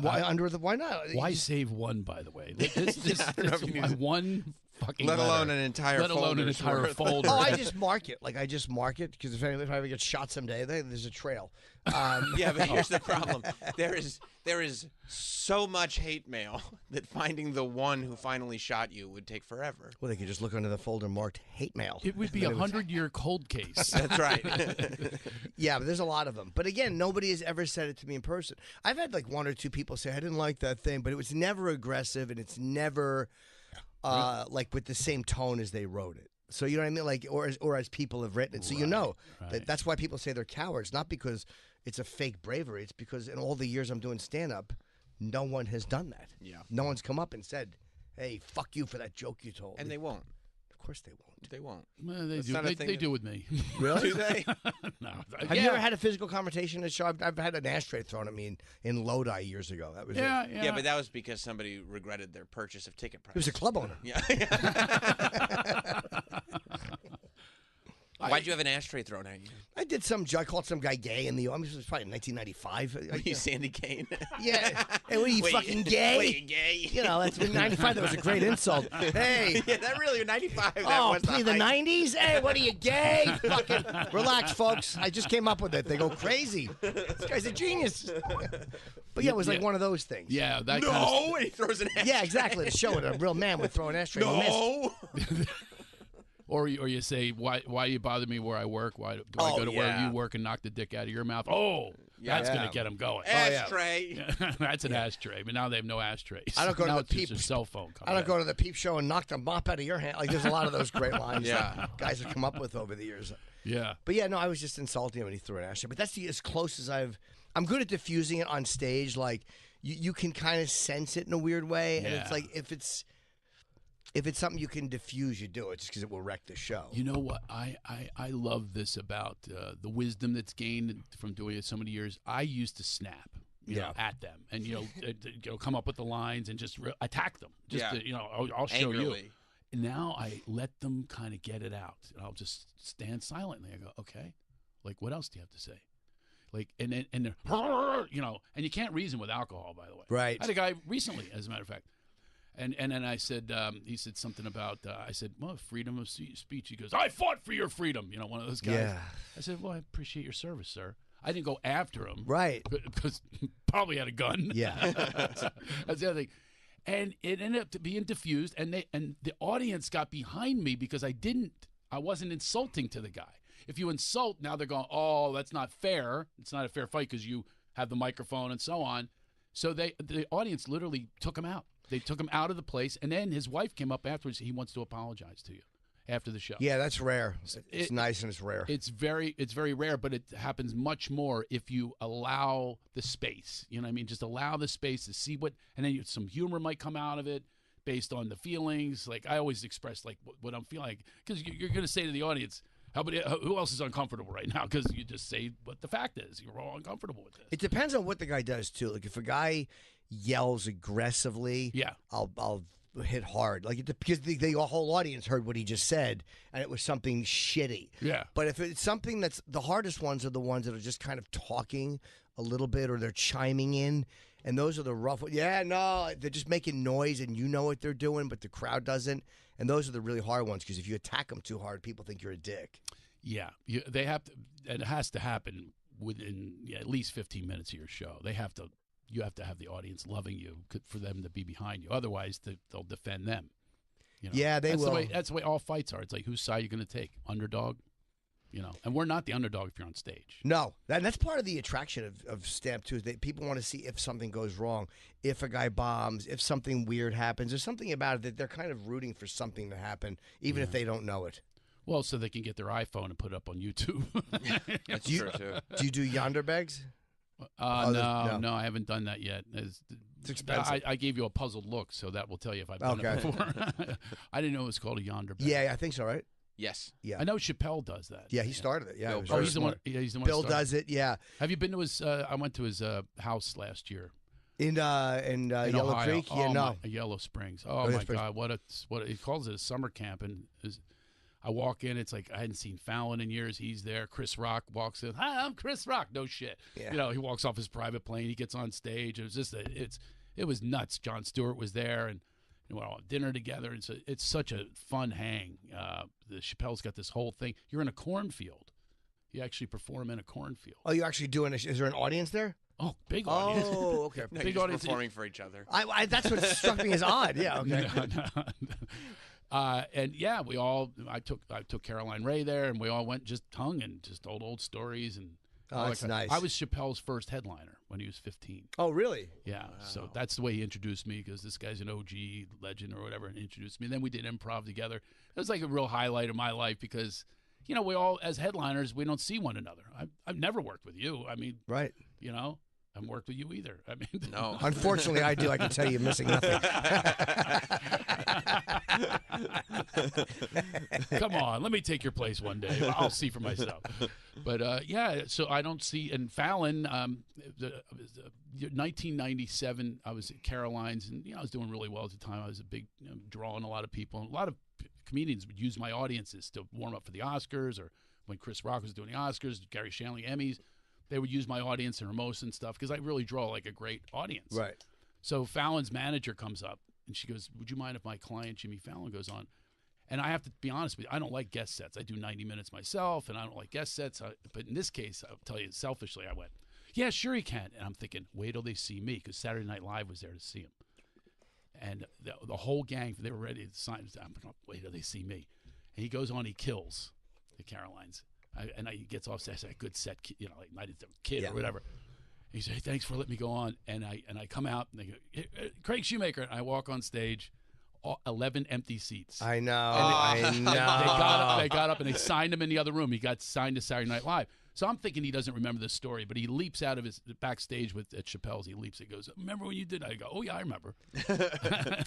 Why not? Why save one? By the way, this one fucking. Let alone an entire. folder. Oh, I just mark it. Like I just mark it because if I ever get shot someday, there's a trail. Yeah, but here's the problem. There is so much hate mail that finding the one who finally shot you would take forever. Well, they could just look under the folder marked hate mail. It would be a 100-year cold case. That's right. Yeah, but there's a lot of them. But again, nobody has ever said it to me in person. I've had like one or two people say, I didn't like that thing, but it was never aggressive and it's never like with the same tone as they wrote it. So you know what I mean? Like, or as people have written it. So you know, that's why people say they're cowards, not because it's a fake bravery. It's because in all the years I'm doing stand-up, no one has done that. Yeah. No one's come up and said, hey, fuck you for that joke you told. And they won't. Of course they won't. They won't. Well, they do. They do with me. Really? Do they? No. Have you ever had a physical confrontation at a show? I've had an ashtray thrown at me in Lodi years ago. That was it. Yeah, but that was because somebody regretted their purchase of ticket prices. He was a club owner. Yeah. Why'd you have an ashtray thrown at you? I did I called some guy gay in the. I mean, this was probably in 1995. Were you Sandy Kane? Yeah. Hey, what are you fucking gay? What are you gay? You know, that's been 95. That was a great insult. Hey. Yeah, that really 95. Oh, please, the 90s? Hey, what are you gay? Fucking relax, folks. I just came up with it. They go crazy. This guy's a genius. But yeah, it was like one of those things. Yeah, that No, kind of and he throws an ashtray. Yeah, exactly. To show it, a real man would throw an ashtray. No. Or you say, why you bother me where I work? Why do I go to where you work and knock the dick out of your mouth? Oh, that's going to get them going. Ashtray. That's an ashtray. But now they have no ashtrays. I don't go now to the it's just a cell phone. I don't go to the peep show and knock the mop out of your hand. Like, there's a lot of those great lines that guys have come up with over the years. Yeah. But yeah, no, I was just insulting him when he threw an ashtray. But that's as close as I'm good at diffusing it on stage. Like, you can kind of sense it in a weird way. And it's like, if it's something you can diffuse, you do it just because it will wreck the show. You know what? I love this about the wisdom that's gained from doing it so many years. I used to snap, you know, at them and, come up with the lines and just attack them. Just to, I'll show Angrily. you. And now I let them kind of get it out. And I'll just stand silently. I go, okay, like, what else do you have to say? Like, and and you can't reason with alcohol, by the way. Right. I had a guy recently, as a matter of fact. And then I said, he said something about, I said, well, freedom of speech. He goes, I fought for your freedom. One of those guys. Yeah. I said, well, I appreciate your service, sir. I didn't go after him. Right. Because he probably had a gun. Yeah. That's the other thing. And it ended up being diffused, and the audience got behind me because I wasn't insulting to the guy. If you insult, now they're going, oh, that's not fair. It's not a fair fight because you have the microphone and so on. So the audience literally took him out. They took him out of the place, and then his wife came up afterwards. He wants to apologize to you after the show. Yeah, that's rare. It's nice and it's rare. It's very rare, but it happens much more if you allow the space. You know what I mean? Just allow the space to see and then some humor might come out of it based on the feelings. Like, I always express like what I'm feeling like, because you're going to say to the audience, who else is uncomfortable right now? Because you just say what the fact is. You're all uncomfortable with this. It depends on what the guy does too. Like, if a guy yells aggressively, I'll hit hard. Like, because the whole audience heard what he just said, and it was something shitty. Yeah. But if it's something that's the hardest ones are the ones that are just kind of talking a little bit, or they're chiming in, and those are the rough ones. Yeah, no, they're just making noise, and you know what they're doing, but the crowd doesn't. And those are the really hard ones, because if you attack them too hard, people think you're a dick. Yeah, they have to. It has to happen within at least 15 minutes of your show. You have to have the audience loving you for them to be behind you. Otherwise, they'll defend them. Yeah, they will. That's the way all fights are. It's like, whose side are you going to take? Underdog? And we're not the underdog if you're on stage. No, that's part of the attraction of Stamp too. Is that people want to see if something goes wrong, if a guy bombs, if something weird happens. There's something about it that they're kind of rooting for something to happen, even if they don't know it. Well, so they can get their iPhone and put it up on YouTube. That's true too. Do you do yonder bags? No, I haven't done that yet. It's expensive. I gave you a puzzled look, so that will tell you if I've done it before. I didn't know it was called a yonder bag. Yeah, I think so, right? Yes. Yeah. I know Chappelle does that. Yeah, he started it. Yeah. He's the one. Yeah, he's the one. Bill does it. Yeah. Have you been to his? I went to his house last year. In Yellow Ohio. Creek. Yeah, no. Yellow Springs. Oh my God, what he calls it a summer camp, and I walk in, it's like I hadn't seen Fallon in years. He's there. Chris Rock walks in. Hi, I'm Chris Rock. No shit. Yeah. He walks off his private plane. He gets on stage. It was just it was nuts. Jon Stewart was there, and we went all dinner together. And so it's such a fun hang. The Chappelle's got this whole thing. You're in a cornfield. You actually perform in a cornfield. Oh, you're actually doing is there an audience there? Oh, big audience. Oh, okay. No, big you're audience. performing for each other. That's what struck me as odd. Yeah. Okay. No. And yeah, I took Caroline Ray there, and we all went just hung and just told old stories and. Oh, that's nice. I was Chappelle's first headliner when he was 15. Oh, really? Yeah. Wow. So that's the way he introduced me, because this guy's an OG legend or whatever, and introduced me. And then we did improv together. It was like a real highlight of my life because, we all, as headliners, we don't see one another. I've never worked with you. I mean, right. I haven't worked with you either. I mean, no. Unfortunately, I do. I can tell you, missing nothing. Come on, let me take your place one day. I'll see for myself. But yeah, so I don't see. And Fallon, 1997, I was at Caroline's, and I was doing really well at the time. I was a big drawing a lot of people. And a lot of comedians would use my audiences to warm up for the Oscars, or when Chris Rock was doing the Oscars, Gary Shandling Emmys. They would use my audience in Hermosa and stuff because I really draw like a great audience. Right. So Fallon's manager comes up and she goes, "Would you mind if my client Jimmy Fallon goes on?" And I have to be honest with you, I don't like guest sets. I do 90 minutes myself, and I don't like guest sets. But in this case, I'll tell you selfishly, I went, "Yeah, sure he can." And I'm thinking, wait till they see me, because Saturday Night Live was there to see him. And the whole gang, they were ready to sign. I'm like, wait till they see me. And he goes on, he kills the Carolines. He gets off stage, a good set, you know, like Night of the Kid or whatever. He said, hey, thanks for letting me go on. And I come out, and they go, hey, Craig Shoemaker. And I walk on stage, 11 empty seats. I know. I know. They got up and they signed him in the other room. He got signed to Saturday Night Live. So I'm thinking he doesn't remember this story, but he leaps out of his backstage at Chappelle's. He leaps and goes, remember when you did? I go, oh, yeah, I remember.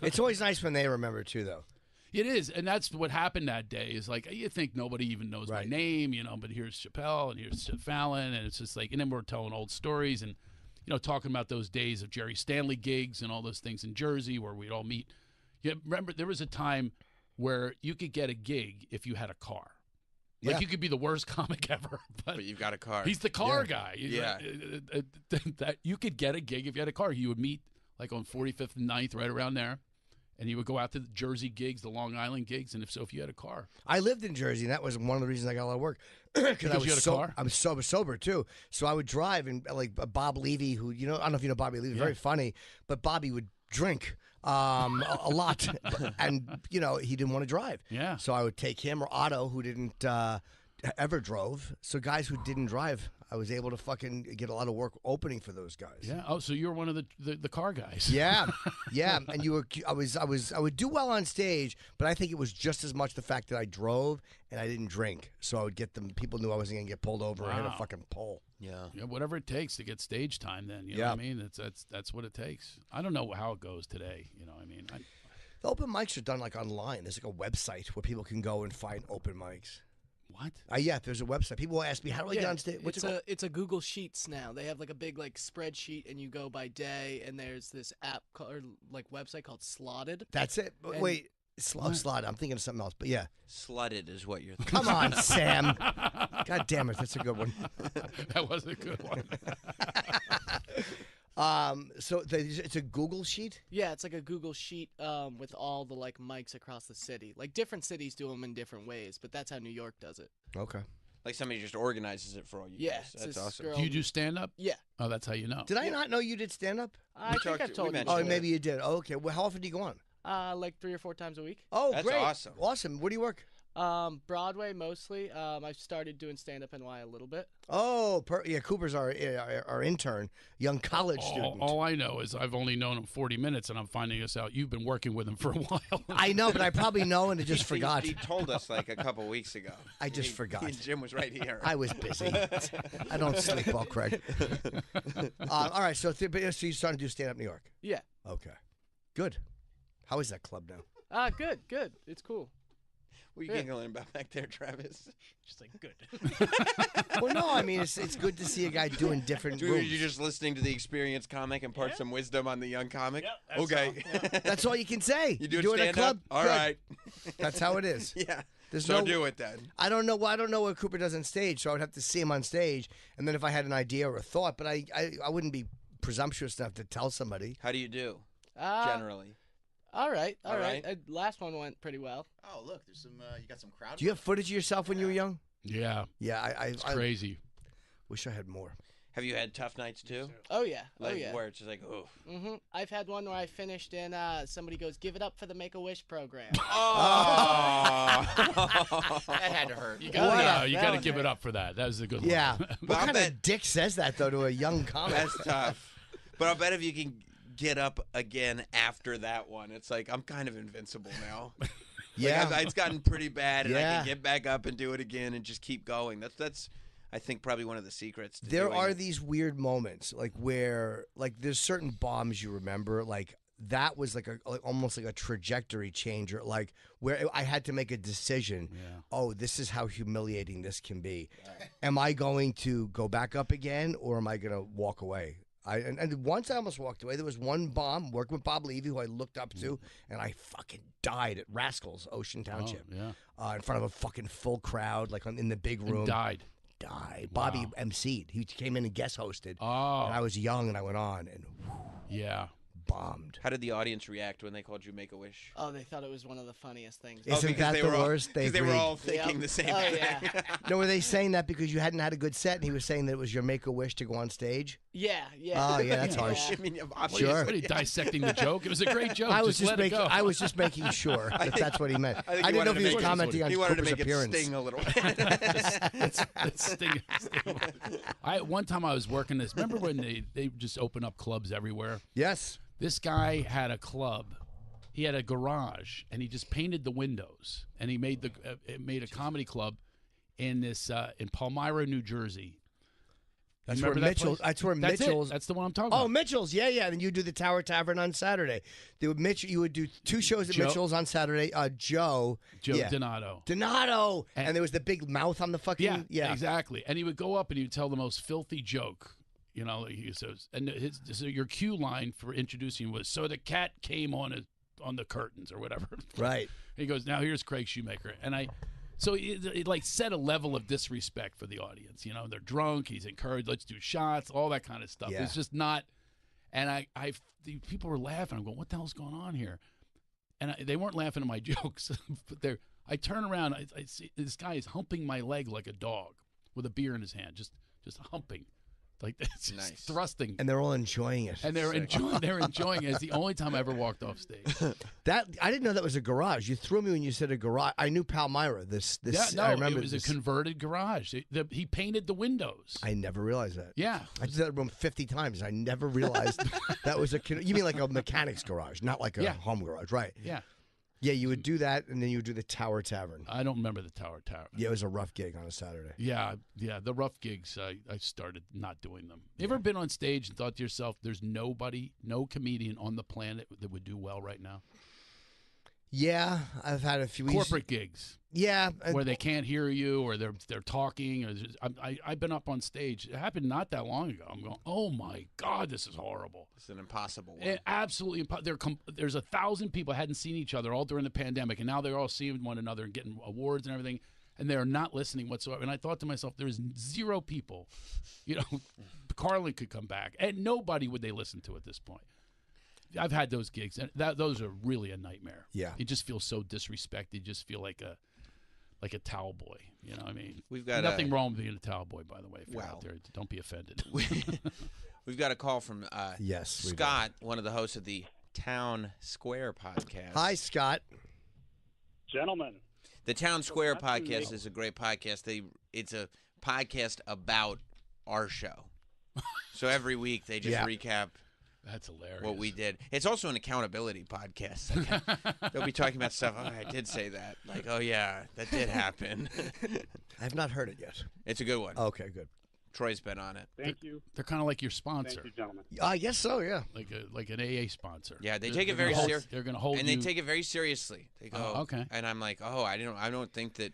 It's always nice when they remember, too, though. It is, and that's what happened that day. Is like you think nobody even knows my name, you know, but here's Chappelle and here's Fallon, and it's just like, and then we're telling old stories and, you know, talking about those days of Jerry Stanley gigs and all those things in Jersey where we'd all meet. Yeah, remember there was a time where you could get a gig if you had a car. Like you could be the worst comic ever, but you've got a car. He's the car guy. Yeah, that you could get a gig if you had a car. You would meet like on 45th and 9th, right around there. And you would go out to the Jersey gigs, the Long Island gigs, and if you had a car. I lived in Jersey, and that was one of the reasons I got a lot of work. Because you had a car? I was sober, too. So I would drive, and like Bob Levy, who, you know, I don't know if you know Bobby Levy, very funny, but Bobby would drink a lot. And, you know, he didn't want to drive. Yeah. So I would take him or Otto, who didn't ever drove. So guys who didn't drive, I was able to fucking get a lot of work opening for those guys. Yeah. Oh, so you're one of the car guys. Yeah. Yeah. And I would do well on stage, but I think it was just as much the fact that I drove and I didn't drink. So I would get them. People knew I wasn't going to get pulled over or hit a fucking pole. Yeah. Yeah. Whatever it takes to get stage time. Then you know what I mean. That's what it takes. I don't know how it goes today. You know what I mean. The open mics are done like online. There's like a website where people can go and find open mics. What? Yeah, there's a website. People will ask me, how do I get on stage? It's a Google Sheets now. They have like a big like spreadsheet, and you go by day. And there's this app or like website called Slotted. That's it. Wait, Slotted. I'm thinking of something else, but yeah. Slutted is what you're thinking. Come on, Sam. God damn it, that's a good one. That was a good one. So it's a Google sheet? Yeah, it's like a Google sheet with all the like mics across the city. Like different cities do them in different ways, but that's how New York does it. Okay. Like somebody just organizes it for all you guys. That's awesome. Do you do stand-up? Yeah. Oh, that's how you know. Did I not know you did stand-up? I think I've told you. Oh, maybe you did. Oh, okay. Well, how often do you go on? Like 3 or 4 times a week. Oh, that's great. awesome. Awesome. Where do you work? Broadway mostly. I've started doing stand-up NY a little bit. Oh, Cooper's our intern, young college student. All I know is I've only known him 40 minutes, and I'm finding this out. You've been working with him for a while. I know, but I probably know and I just forgot. He told us like a couple weeks ago. I just forgot. Jim was right here. I was busy. I don't sleep well, Craig. All right, so you're starting to do stand-up New York? Yeah. Okay. Good. How is that club now? Good. It's cool. What are you giggling about back there, Travis? Just like good. Well, no, I mean it's good to see a guy doing different You're rooms. just listening to the experienced comic and impart some wisdom on the young comic. Yep, that's okay, all. Yeah. That's all you can say. You do doing stand a club? up? All right. That's how it is. Yeah. There's so do it then. I don't know what Cooper does on stage, so I would have to see him on stage, and then if I had an idea or a thought, but I wouldn't be presumptuous enough to tell somebody. How do you do generally? All right. Last one went pretty well. Oh, look, there's some. You got some crowd. Do you have footage of yourself when you were young? Yeah. Yeah, it's crazy. Wish I had more. Have you had tough nights too? Oh yeah. Where it's just like, oh. Mm-hmm. I've had one where I finished and somebody goes, "Give it up for the Make-A-Wish program." Oh. That had to hurt. You got to give it up for that. That was a good one. Yeah. What kind of dick says that though to a young comic? That's tough. But I'll bet if you can get up again after that one, it's like I'm kind of invincible now. Yeah, like it's gotten pretty bad, and I can get back up and do it again and just keep going. That's I think probably one of the secrets. There are these weird moments, like where like there's certain bombs you remember, like that was like almost like a trajectory changer, like where I had to make a decision. Yeah. Oh, this is how humiliating this can be. Am I going to go back up again, or am I going to walk away? And once I almost walked away. There was one bomb working with Bob Levy, who I looked up to, and I fucking died at Rascals, Ocean Township. Oh, yeah. In front of a fucking full crowd, like in the big room. And died. Bobby emceed. He came in and guest hosted. Oh. And I was young, and I went on, and yeah. bombed. How did the audience react when they called you Make-A-Wish? Oh, they thought it was one of the funniest things. Isn't that the worst? Because they were all thinking Yep. the same Oh, thing. yeah. No, were they saying that because you hadn't had a good set, and he was saying that it was your Make-A-Wish to go on stage? Yeah. Oh, yeah, that's harsh. I mean, Sure. What are you dissecting the joke? It was a great joke. I was just let it making. go. I was just making sure that that's what he meant. I think I he didn't know wanted if he to was make it- commenting on He wanted to Cooper's make appearance. it sting a little bit. It's sting. One time I was working this. Remember when they just open up clubs everywhere? Yes. This guy had a club. He had a garage, and he just painted the windows. And he made made a comedy club in this in Palmyra, New Jersey. That's You where remember that Mitchell's. place? That's where That's Mitchell's. it. That's the one I'm talking Oh, about. Mitchell's. Yeah, yeah. And you do the Tower Tavern on Saturday. You would do 2 shows at Joe- Mitchell's on Saturday. Joe yeah. Donato. Donato. And there was the big mouth on the fucking. Yeah, exactly. And he would go up and he would tell the most filthy joke. You know, he says, and so your cue line for introducing was, "So the cat came on the curtains or whatever." Right. He goes, "Now here's Craig Shoemaker," and so it like set a level of disrespect for the audience. You know, they're drunk. He's encouraged, let's do shots, all that kind of stuff. Yeah. It's just not. And the people were laughing. I'm going, what the hell's going on here? And they weren't laughing at my jokes, but I turn around. I see this guy is humping my leg like a dog with a beer in his hand, just humping. Like that's Nice. thrusting, And they're all enjoying it. and they're enjoying it. It's the only time I ever walked off stage. That I didn't know that was a garage. You threw me when you said a garage. I knew Palmyra. This. Yeah, no, I remember it was this. a converted garage. He painted the windows. I never realized that. Yeah, I did that room 50 times. I never realized that was you mean like a mechanic's garage, not like a home garage, right? yeah. Yeah, you would do that, and then you would do the Tower Tavern. I don't remember the Tower Tavern. Yeah, it was a rough gig on a Saturday. Yeah. The rough gigs, I started not doing them. You ever been on stage and thought to yourself, there's no comedian on the planet that would do well right now? Yeah, I've had a few Corporate gigs. Yeah, Where they can't hear you, or they're talking, or I've been up on stage. It happened not that long ago. I'm going, oh my God, this is horrible. It's an impossible one. Absolutely, there's 1,000 people hadn't seen each other all during the pandemic, and now they're all seeing one another and getting awards and everything, and they're not listening whatsoever. And I thought to myself, there's 0 people. You know, Carlin could come back, and nobody would they listen to at this point. I've had those gigs, and those are really a nightmare. Yeah, you just feel so disrespected. You just feel like a towel boy. You know what I mean? We've got nothing wrong with being a towel boy, by the way. If you're out there, don't be offended. We've got a call from yes, Scott, one of the hosts of the Town Square podcast. Hi, Scott. Gentlemen. The Town Square podcast is a great podcast. It's a podcast about our show. So every week they just recap. That's hilarious. What we did. It's also an accountability podcast. Like, they'll be talking about stuff. Oh, I did say that. Like, oh yeah, that did happen. I have not heard it yet. It's a good one. Okay, good. Troy's been on it. Thank you. They're kind of like your sponsor. Thank you, gentlemen. I guess so. Yeah. Like an AA sponsor. Yeah, they take it very seriously. They're going to hold and you. they take it very seriously. They go, okay. And I'm like, oh, I don't think that.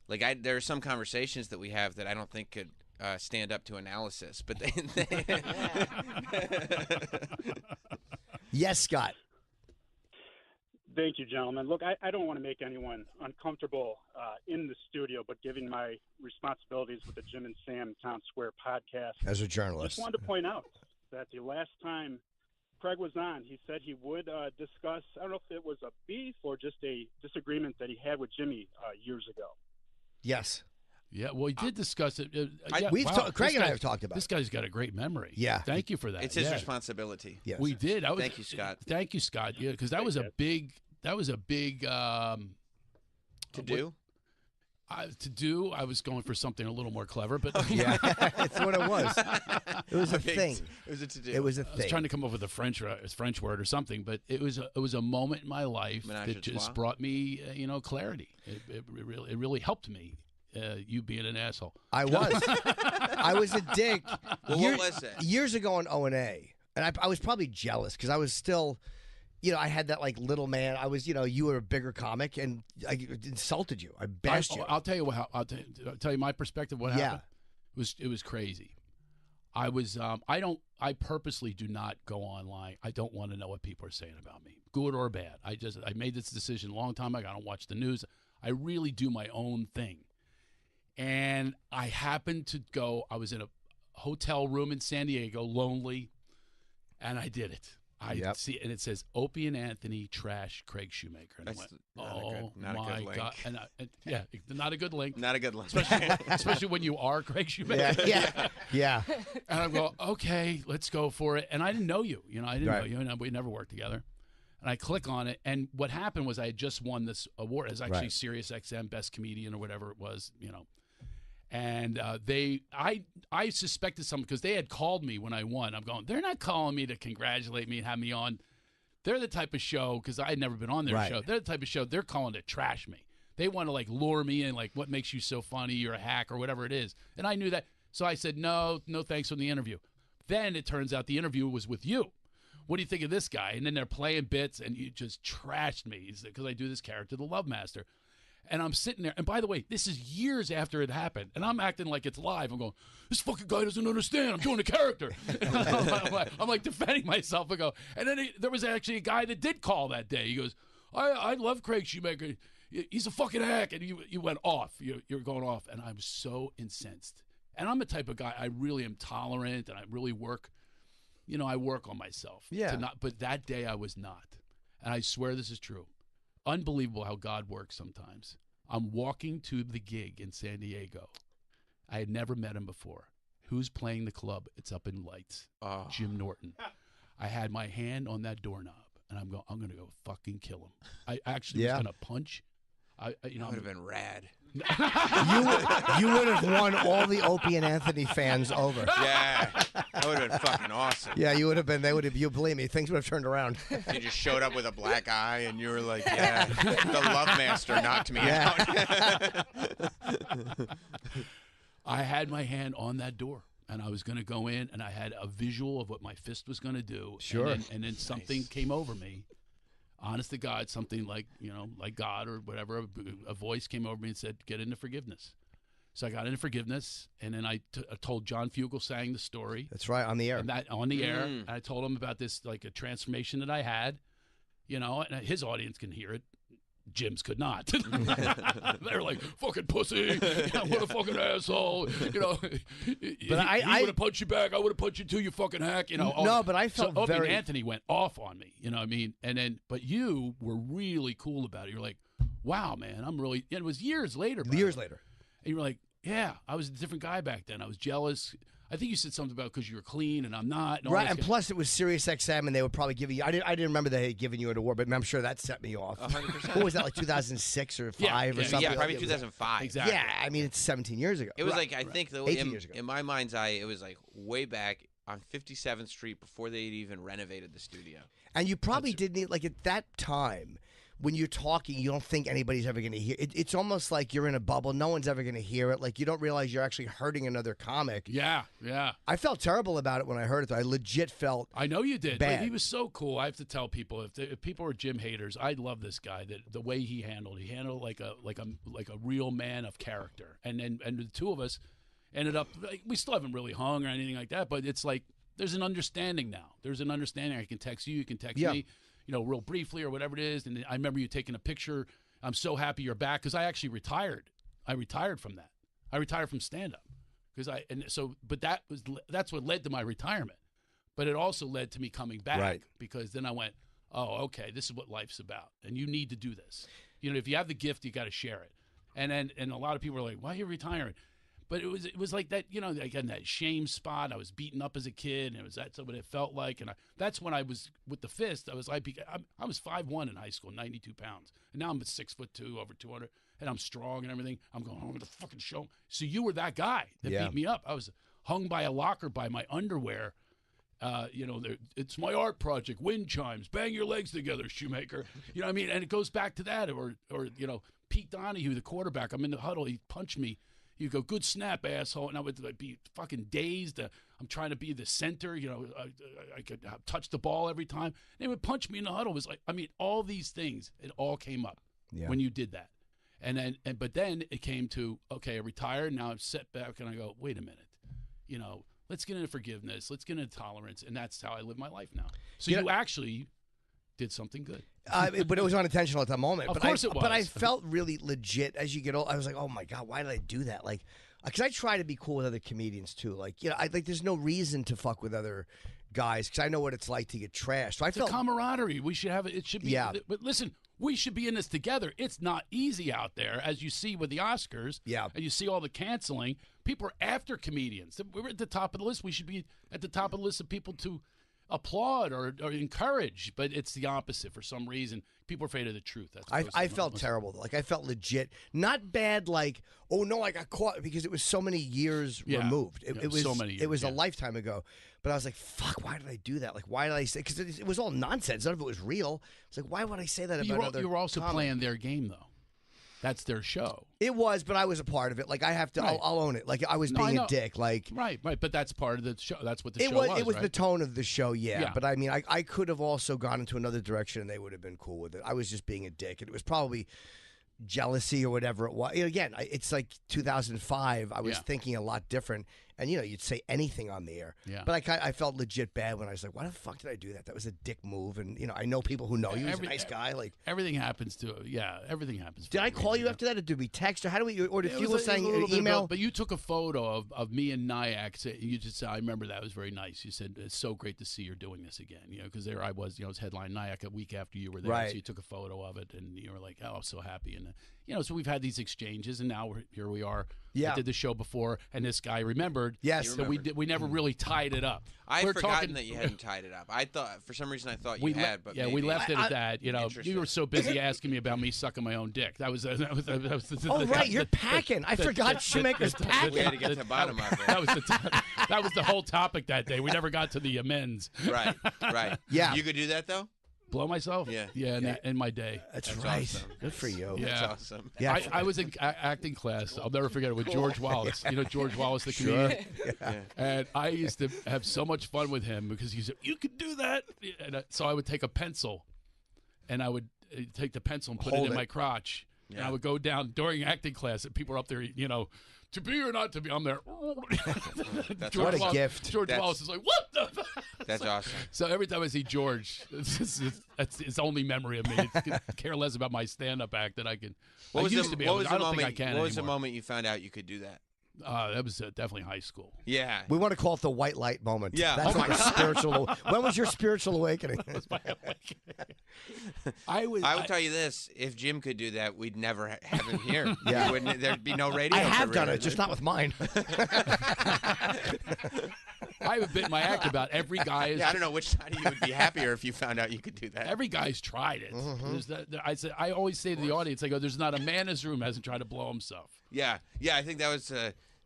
Like, there are some conversations that we have that I don't think could stand up to analysis, but they Yes, Scott. Thank you, gentlemen. Look, I don't want to make anyone uncomfortable in the studio, but given my responsibilities with the Jim and Sam Town Square podcast, as a I journalist, just wanted to point out that the last time Craig was on, he said he would discuss, I don't know if it was a beef or just a disagreement that he had with Jimmy years ago. Yes. Yeah, well, he did discuss it. Craig and I have talked about this. Guy's got a great memory. Yeah, thank you for that. It's his responsibility. Yes. We did. Thank you, Scott. Thank you, Scott. Yeah, because that was a big. To do. To do. I was going for something a little more clever, but yeah, that's what it was. It was a thing. It was a to do. It was a I thing. was trying to come up with a French word or something, but it was a moment in my life that just brought me clarity. It really helped me. You being an asshole. I was a dick. Well, what was it? Years ago on O&A, and I was probably jealous because I was still, I had that like little man. I was, you were a bigger comic, and I insulted you. I bashed you. I'll tell you I'll tell you my perspective. What happened? It was crazy. I was I purposely do not go online. I don't want to know what people are saying about me, good or bad. I made this decision a long time ago. I don't watch the news. I really do my own thing. And I happened to go, I was in a hotel room in San Diego, lonely, and I did it. I see, and it says Opie and Anthony trash Craig Shoemaker. And I went, oh my God. And yeah, not a good link. Not a good link. Especially when you are Craig Shoemaker. Yeah. And I go, okay, let's go for it. And I didn't know you. I didn't know you. And we never worked together. And I click on it. And what happened was I had just won this award. It was actually Sirius XM Best Comedian or whatever it was, And I suspected something because they had called me when I won. I'm going, they're not calling me to congratulate me and have me on. They're the type of show, because I had never been on their show. They're the type of show they're calling to trash me. They want to like lure me in, like, what makes you so funny? You're a hack or whatever it is. And I knew that. So I said, no thanks for the interview. Then it turns out the interview was with you. What do you think of this guy? And then they're playing bits, and you just trashed me because I do this character, the Love Master. And I'm sitting there. And by the way, this is years after it happened. And I'm acting like it's live. I'm going, this fucking guy doesn't understand. I'm doing a character. I'm like defending myself. I go, and then there was actually a guy that did call that day. He goes, I love Craig Shoemaker. He's a fucking hack. And you went off. You're going off. And I was so incensed. And I'm the type of guy, I really am tolerant, and I really work. I work on myself. Yeah. But that day I was not. And I swear this is true. Unbelievable how God works sometimes. I'm walking to the gig in San Diego. I had never met him before. Who's playing the club? It's up in lights. Jim Norton. I had my hand on that doorknob, and I'm going to go fucking kill him. I actually was going to punch. That would have been rad. You would have won all the Opie and Anthony fans over. Yeah, that would have been fucking awesome. Yeah, you would have been. They would have. You believe me, things would have turned around. You just showed up with a black eye, and you were like, "Yeah, the Love Master knocked me out." I had my hand on that door, and I was going to go in, and I had a visual of what my fist was going to do. Sure. And then something came over me. Honest to God, something like God or whatever, a voice came over me and said, get into forgiveness. So I got into forgiveness, and then I told John Fugelsang the story. That's right, on the air. And on the air. And I told him about this, like a transformation that I had, and his audience can hear it. Jim's could not. They're like, fucking pussy, what a fucking asshole. But he would have punched you back. I would have punched you too, you fucking hack. No, but I felt Opie and Anthony went off on me. You know what I mean? And then, but you were really cool about it. You're like, wow, man, I'm really. And it was years later. Years later. And you were like, yeah, I was a different guy back then. I was jealous. I think you said something about because you were clean and I'm not. And right, and plus it was Sirius XM, and they would probably give you. I didn't remember they had given you an award, but I'm sure that set me off. 100%. What was that, like 2006 or 5 or something? Yeah, probably 2005. Exactly. Yeah, I mean it's 17 years ago. It was like I think 18 years ago. In my mind's eye, it was like way back on 57th Street before they'd even renovated the studio. And you probably didn't like at that time. When you're talking, you don't think anybody's ever going to hear it. It's almost like you're in a bubble. No one's ever going to hear it. Like, you don't realize you're actually hurting another comic. Yeah. I felt terrible about it when I heard it, though. I legit felt I know you did. bad. But he was so cool. I have to tell people, if people are Jim haters, I love this guy. The way he handled like a real man of character. And the two of us ended up, we still haven't really hung or anything like that, but it's like there's an understanding now. There's an understanding. I can text you can text me. Real briefly or whatever it is. And I remember you taking a picture. I'm so happy you're back because I actually retired. I retired from that. I retired from stand-up but that's what led to my retirement. But it also led to me coming back because then I went, oh, okay, this is what life's about, and you need to do this. If you have the gift, you got to share it. And a lot of people are like, why are you retiring? But it was like that, like in that shame spot. I was beaten up as a kid, and that's what it felt like. And that's when I was with the fist. I was 5'1" in high school, 92 pounds, and now I'm 6'2", over 200, and I'm strong and everything. I'm going home to the fucking show. So you were that guy that beat me up. I was hung by a locker by my underwear. It's my art project. Wind chimes, bang your legs together, Shoemaker. You know what I mean? And it goes back to that, or Pete Donahue, the quarterback. I'm in the huddle. He punched me. You go, good snap, asshole. And I would be fucking dazed. I'm trying to be the center. I could touch the ball every time. They would punch me in the huddle. It was like, all these things, it all came up when you did that. But then it came to, okay, I retired. Now I'm set back and I go, wait a minute. Let's get into forgiveness. Let's get into tolerance. And that's how I live my life now. So you actually did something good. But it was unintentional at the moment. Of course it was. But I felt really legit as you get old. I was like, oh my God, why did I do that? Like, because I try to be cool with other comedians too. Like, there's no reason to fuck with other guys because I know what it's like to get trashed. So It's a camaraderie. We should have it. It should be. Yeah. But listen, we should be in this together. It's not easy out there, as you see with the Oscars. Yeah. And you see all the canceling. People are after comedians. We're at the top of the list. We should be at the top of the list of people to applaud or encourage, but it's the opposite for some reason. People are afraid of the truth. I felt terrible though. Like I felt legit, not bad. Like oh no, I got caught because it was so many years removed. It was so many years, It was a lifetime ago. But I was like, fuck, why did I do that? Like why did I say? Because it was all nonsense. None of it was real. It's like why would I say that about other? You were also comics? playing their game though. That's their show. It was, but I was a part of it. Like I have to, I'll own it. Like I was being a dick. Like right, but that's part of the show. That's what the show was. It was right? the tone of the show, yeah. But I mean, I could have also gone into another direction, and they would have been cool with it. I was just being a dick, and it was probably jealousy or whatever it was. Again, it's like 2005. I was thinking a lot different, and you'd say anything on the air. Yeah. But I felt legit bad when I was like, why the fuck did I do that? That was a dick move, and I know people who know you. He's a nice guy. Like everything happens to everything happens. Did I call you after that, or did we text, or how do we? Or did you saying an email? But you took a photo of me and Nyack. You just said, I remember that. It was very nice. You said it's so great to see you're doing this again. Because there I was. I was headline Nyack a week after you were there. Right. So you took a photo of it, and you were like, oh, I'm so happy. And so we've had these exchanges, and now here we are. Yeah. I did the show before, and this guy remembered. Yes. So we never really tied it up. I'd forgotten that you hadn't tied it up. I thought, for some reason, I thought you had, but we left it at that. You were so busy asking me about me sucking my own dick. That was right, you're packing. I forgot Shoemaker's packing. We had to get to the bottom of it. That was the whole topic that day. We never got to the amends. Right. Yeah. You could do that, though? Blow myself? Yeah. In my day. That's right. Awesome. Good for you. Yeah. That's awesome. Yeah. I was in acting class. I'll never forget it with George Wallace. George Wallace, the comedian. Yeah. And I used to have so much fun with him because he said, "You can do that." And so I would take a pencil, and I would take the pencil and put it in my crotch. Yeah. And I would go down during acting class, and people are up there, to be or not to be. I'm there. What a gift. George Wallace is like, what the? That's awesome. So every time I see George, that's his only memory of me. It's care less about my stand-up act that I can. I used to be able to. I don't think I can anymore. What was the moment you found out you could do that? That was definitely high school. Yeah. We want to call it the white light moment. Yeah. That's like a spiritual. When was your spiritual awakening? That was my awakening. I would tell you this: if Jim could do that, we'd never have him here. Yeah. There'd be no radio. I have done it, just not with mine. I have a bit in my act about every guy. I don't know which side of you would be happier if you found out you could do that. Every guy's tried it. Mm-hmm. I always say to the audience, I go, "There's not a man in this room hasn't tried to blow himself." Yeah. I think that was.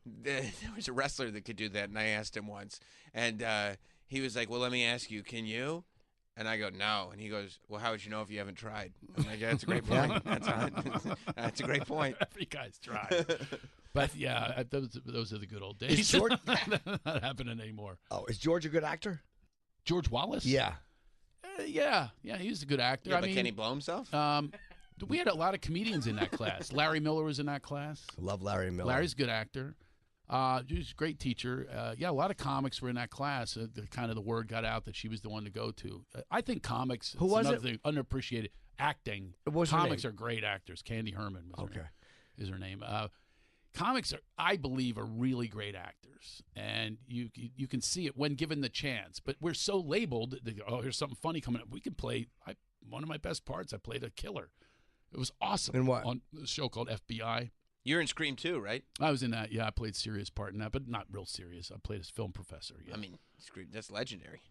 There was a wrestler that could do that, and I asked him once, and he was like, "Well, let me ask you, can you?" And I go, "No," and he goes, "Well, how would you know if you haven't tried?" I'm like, "Yeah, that's a great point. That's a great point." Every guy's tried, but yeah, those are the good old days. Is George not happening anymore? Oh, is George a good actor? George Wallace? Yeah, yeah, he's a good actor. Yeah, but can he blow himself? We had a lot of comedians in that class. Larry Miller was in that class. Love Larry Miller. Larry's a good actor. He was a great teacher. A lot of comics were in that class. The word got out that she was the one to go to. I think comics. Who was it? Thing, underappreciated acting. What's comics are great actors. Candy Herman is her name. Comics I believe, are really great actors, and you can see it when given the chance. But we're so labeled. They go, oh, here's something funny coming up. We can play. One of my best parts. I played a killer. It was awesome. In what? On a show called FBI. You're in Scream 2, right? I was in that. Yeah, I played serious part in that, but not real serious. I played as film professor. Yeah. I mean, Scream, that's legendary.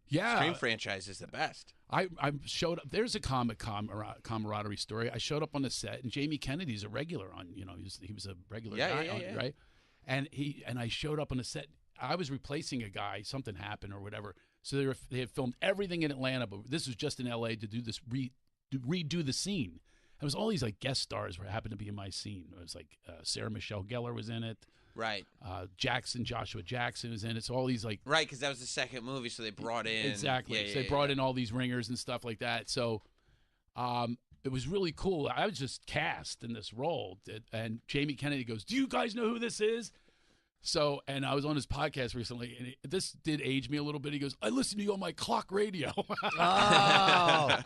Yeah. Scream franchise is the best. I showed up. There's a comic camaraderie story. I showed up on the set, and Jamie Kennedy's a regular on, he was a regular guy on, right? And I showed up on the set. I was replacing a guy. Something happened or whatever. So they had filmed everything in Atlanta, but this was just in L.A. to do this redo the scene. It was all these guest stars who happened to be in my scene. It was Sarah Michelle Gellar was in it. Right. Joshua Jackson was in it. So all these right, because that was the second movie, so they brought in exactly. So they brought in all these ringers and stuff like that. So it was really cool. I was just cast in this role, and Jamie Kennedy goes, "Do you guys know who this is?" So, and I was on his podcast recently, and this did age me a little bit. He goes, "I listen to you on my clock radio." Oh.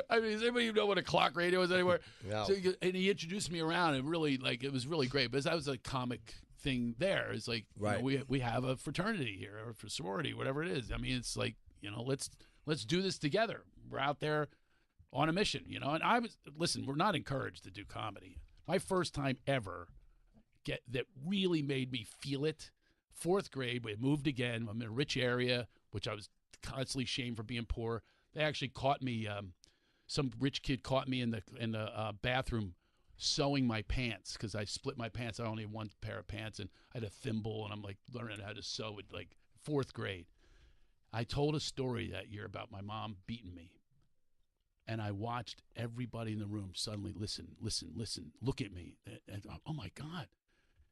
I mean, does anybody know what a clock radio is anywhere? No. So and he introduced me around, and really, it was really great. But that was a comic thing there. It's like Right. we have a fraternity here or for sorority, whatever it is. I mean, it's like, let's do this together. We're out there on a mission, And listen, we're not encouraged to do comedy. My first time ever that really made me feel it. 4th grade, we moved again. I'm in a rich area, which I was constantly shamed for being poor. They actually caught me. Some rich kid caught me in the bathroom sewing my pants because I split my pants. I only had one pair of pants, and I had a thimble, and I'm like learning how to sew at like 4th grade. I told a story that year about my mom beating me, and I watched everybody in the room suddenly listen, look at me, and oh my God,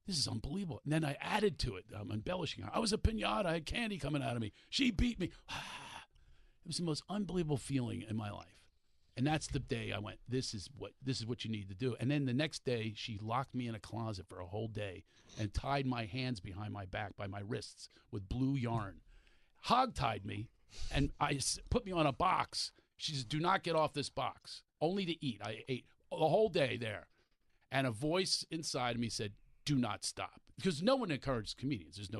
this is unbelievable. And then I added to it. I'm embellishing. I was a piñata. I had candy coming out of me. She beat me. It was the most unbelievable feeling in my life. And that's the day I went, this is what you need to do. And then the next day, she locked me in a closet for a whole day and tied my hands behind my back by my wrists with blue yarn, hog-tied me, and put me on a box. She said, do not get off this box, only to eat. I ate the whole day there. And a voice inside of me said, do not stop. Because no one encourages comedians. There's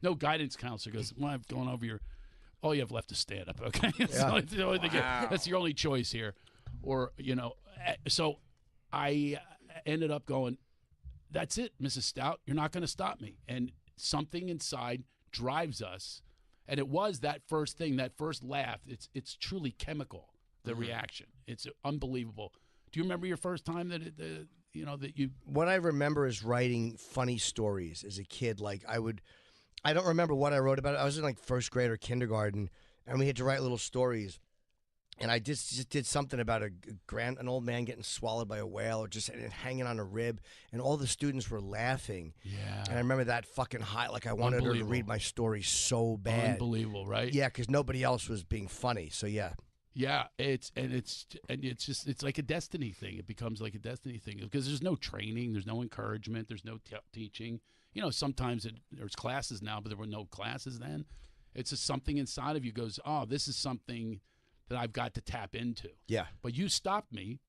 no guidance counselor goes, well, I've gone over all you have left is stand up, okay? That's the only thing. That's your only choice here. Or, so I ended up going, that's it, Mrs. Stout. You're not going to stop me. And something inside drives us. And it was that first thing, that first laugh. It's truly chemical, the reaction. It's unbelievable. Do you remember your first time that you? What I remember is writing funny stories as a kid. Like I don't remember what I wrote about it. I was in like 1st grade or kindergarten, and we had to write little stories. And I just did something about an old man getting swallowed by a whale or just hanging on a rib, and all the students were laughing. Yeah. And I remember that fucking high. Like I wanted her to read my story so bad. Unbelievable, right? Yeah, because nobody else was being funny. So yeah. Yeah, it's like a destiny thing. It becomes like a destiny thing because there's no training, there's no encouragement, there's no teaching. Sometimes there's classes now, but there were no classes then. It's just something inside of you goes, oh, this is something that I've got to tap into. Yeah. But you stopped me.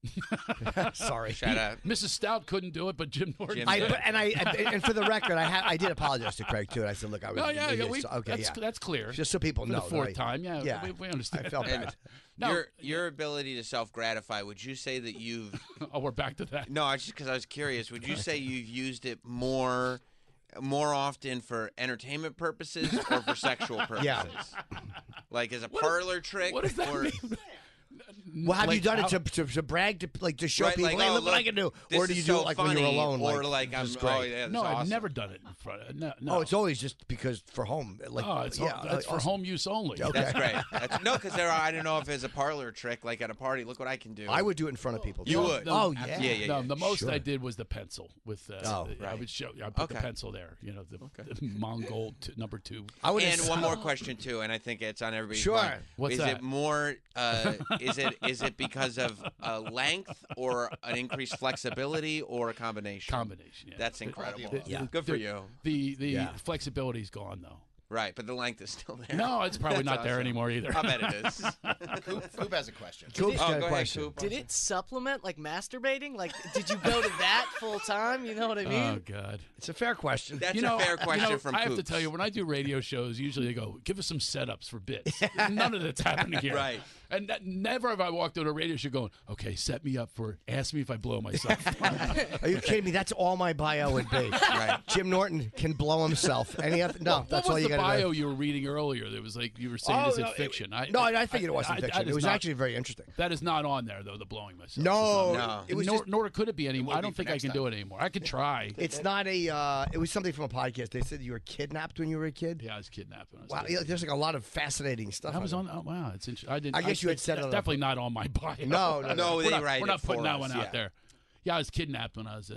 Sorry. Shut up. Mrs. Stout couldn't do it, but Jim Norton. And for the record, I did apologize to Craig too. And I said, look, I was. That's clear. Just so people know. For the 4th time, yeah. We understand. I felt bad. No, your ability to self-gratify, would you say that you've... Oh, we're back to that. No, just because I was curious. Would you say you've used it more often for entertainment purposes or for sexual purposes? Yeah. Like as a parlor trick? What does that mean? Well, have you done it to brag, to show people, like, hey, look what I can do? Or do you do it like when you're alone? Or like I'm great. No, awesome. I've never done it in front of no. Oh, it's always just because for home. That's for home use only. Okay. That's great. Because I don't know if it's a parlor trick, like at a party. Look what I can do. I would do it in front of people. You would? Oh, yeah. Yeah. No, the most Sure. I did was the pencil with. I would show. I put the pencil there. The Mongol number 2. And one more question too, and I think it's on everybody's mind. What's that? Is it more? Is it because of length or an increased flexibility or a combination? Combination. Yeah. That's incredible. Yeah. Good for you. The flexibility's gone though. Right, but the length is still there. No, it's probably not That's there awesome. anymore either. I bet it is. Coop has a question. Coop's got a go question. ahead, Coop. Did it supplement like masturbating? Like, did you go to that full time? You know what I mean? Oh God. It's a fair question. That's a fair question from I have to Coops. tell you, when I do radio shows, usually they go, give us some setups for bits. None of that's happening here. Right. And never have I walked on a radio show going, okay, set me up for, ask me if I blow myself. Are you kidding me? That's all my bio would be. Right. Jim Norton can blow himself. Any other? No, that's all you got to do. What was the bio you were reading earlier? There was like, you were saying, is it fiction? I figured it wasn't fiction. It was actually very interesting. That is not on there, though, the blowing myself. No. It was nor could it be anymore. I don't think I can do it anymore. I could try. It's not a. It was something from a podcast. They said you were kidnapped when you were a kid. Yeah, I was kidnapped when I was Wow, kid. there's like a lot of fascinating stuff. I was on. Oh, wow, it's interesting. I didn't. I guess you had said it's it. Definitely not on my bio. No. We're not putting that one yeah. out there. Yeah, I was kidnapped when I was